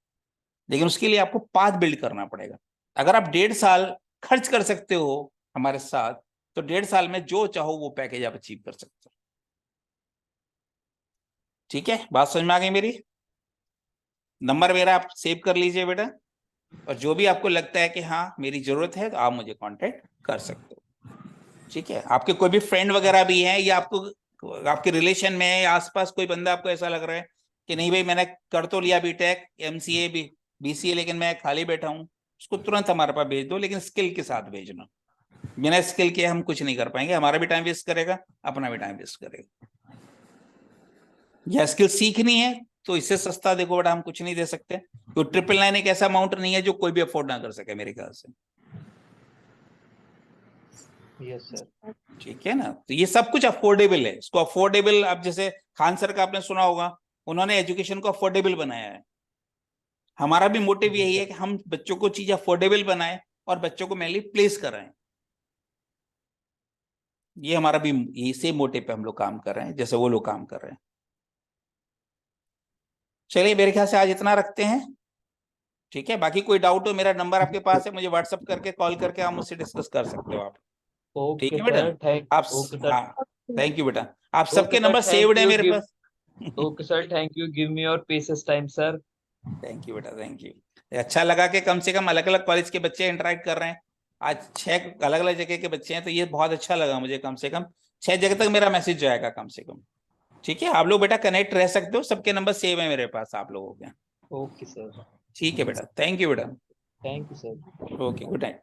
लेकिन उसके लिए आपको पाथ बिल्ड करना पड़ेगा। अगर आप 1.5 साल खर्च कर सकते हो हमारे साथ, तो 1.5 साल में जो चाहो वो पैकेज आप अचीव कर सकते हो। ठीक है, बात समझ में आ गई मेरी? नंबर मेरा आप सेव कर लीजिए बेटा, और जो भी आपको लगता है कि हाँ मेरी जरूरत है तो आप मुझे कांटेक्ट कर सकते हो। ठीक है, आपके कोई भी फ्रेंड वगैरह भी है, या आपको आपके रिलेशन में है या आसपास कोई बंदा आपको ऐसा लग रहा है कि नहीं भाई मैंने कर तो लिया बीटेक, MCA, BCA, लेकिन मैं खाली बैठा हूँ, उसको तुरंत हमारे पास भेज दो, लेकिन स्किल के साथ भेजना। बिना स्किल के हम कुछ नहीं कर पाएंगे, हमारा भी टाइम वेस्ट करेगा, अपना भी टाइम वेस्ट करेगा। या स्किल सीखनी है तो इससे सस्ता देखो बेटा हम कुछ नहीं दे सकते, तो 999 एक ऐसा अमाउंट नहीं है जो कोई भी अफोर्ड ना कर सके मेरे ख्याल से। Yes sir. ठीक है ना, तो ये सब कुछ अफोर्डेबल है। इसको अफोर्डेबल, अब जैसे खान सर का आपने सुना होगा, उन्होंने एजुकेशन को अफोर्डेबल बनाया है। हमारा भी मोटिव यही है कि हम बच्चों को चीज अफोर्डेबल बनाएं और बच्चों को मेनली प्लेस कराएं। ये हमारा भी इसी मोटिव पे हम लोग काम कर रहे हैं जैसे वो लोग काम कर रहे हैं। चलिए मेरे ख्याल से आज इतना रखते हैं। ठीक है, बाकी कोई डाउट हो मेरा नंबर आपके पास है, मुझे व्हाट्सअप करके कॉल करके आप मुझसे डिस्कस कर सकते हो आप। ठीक ओके है बेटा, सर, थैंक आप ओके सर। हाँ, थैंक यू बेटा। आप सबके ओके सर, नंबर सेव्ड है मेरे पास। Okay sir, thank you, give me your precious time sir. Thank you बेटा, थैंक यू। अच्छा लगा कि कम से कम अलग अलग कॉलेज के बच्चे इंटरेक्ट कर रहे हैं। आज 6 अलग अलग जगह के बच्चे हैं, तो ये बहुत अच्छा लगा मुझे। कम से कम 6 जगह तक मेरा मैसेज जाएगा कम से कम। ठीक है, आप लोग बेटा कनेक्ट रह सकते हो, सबके नंबर सेव है मेरे पास आप लोगों के। ओके सर, ठीक है बेटा, थैंक यू बेटा। Thank you sir. Okay, good night.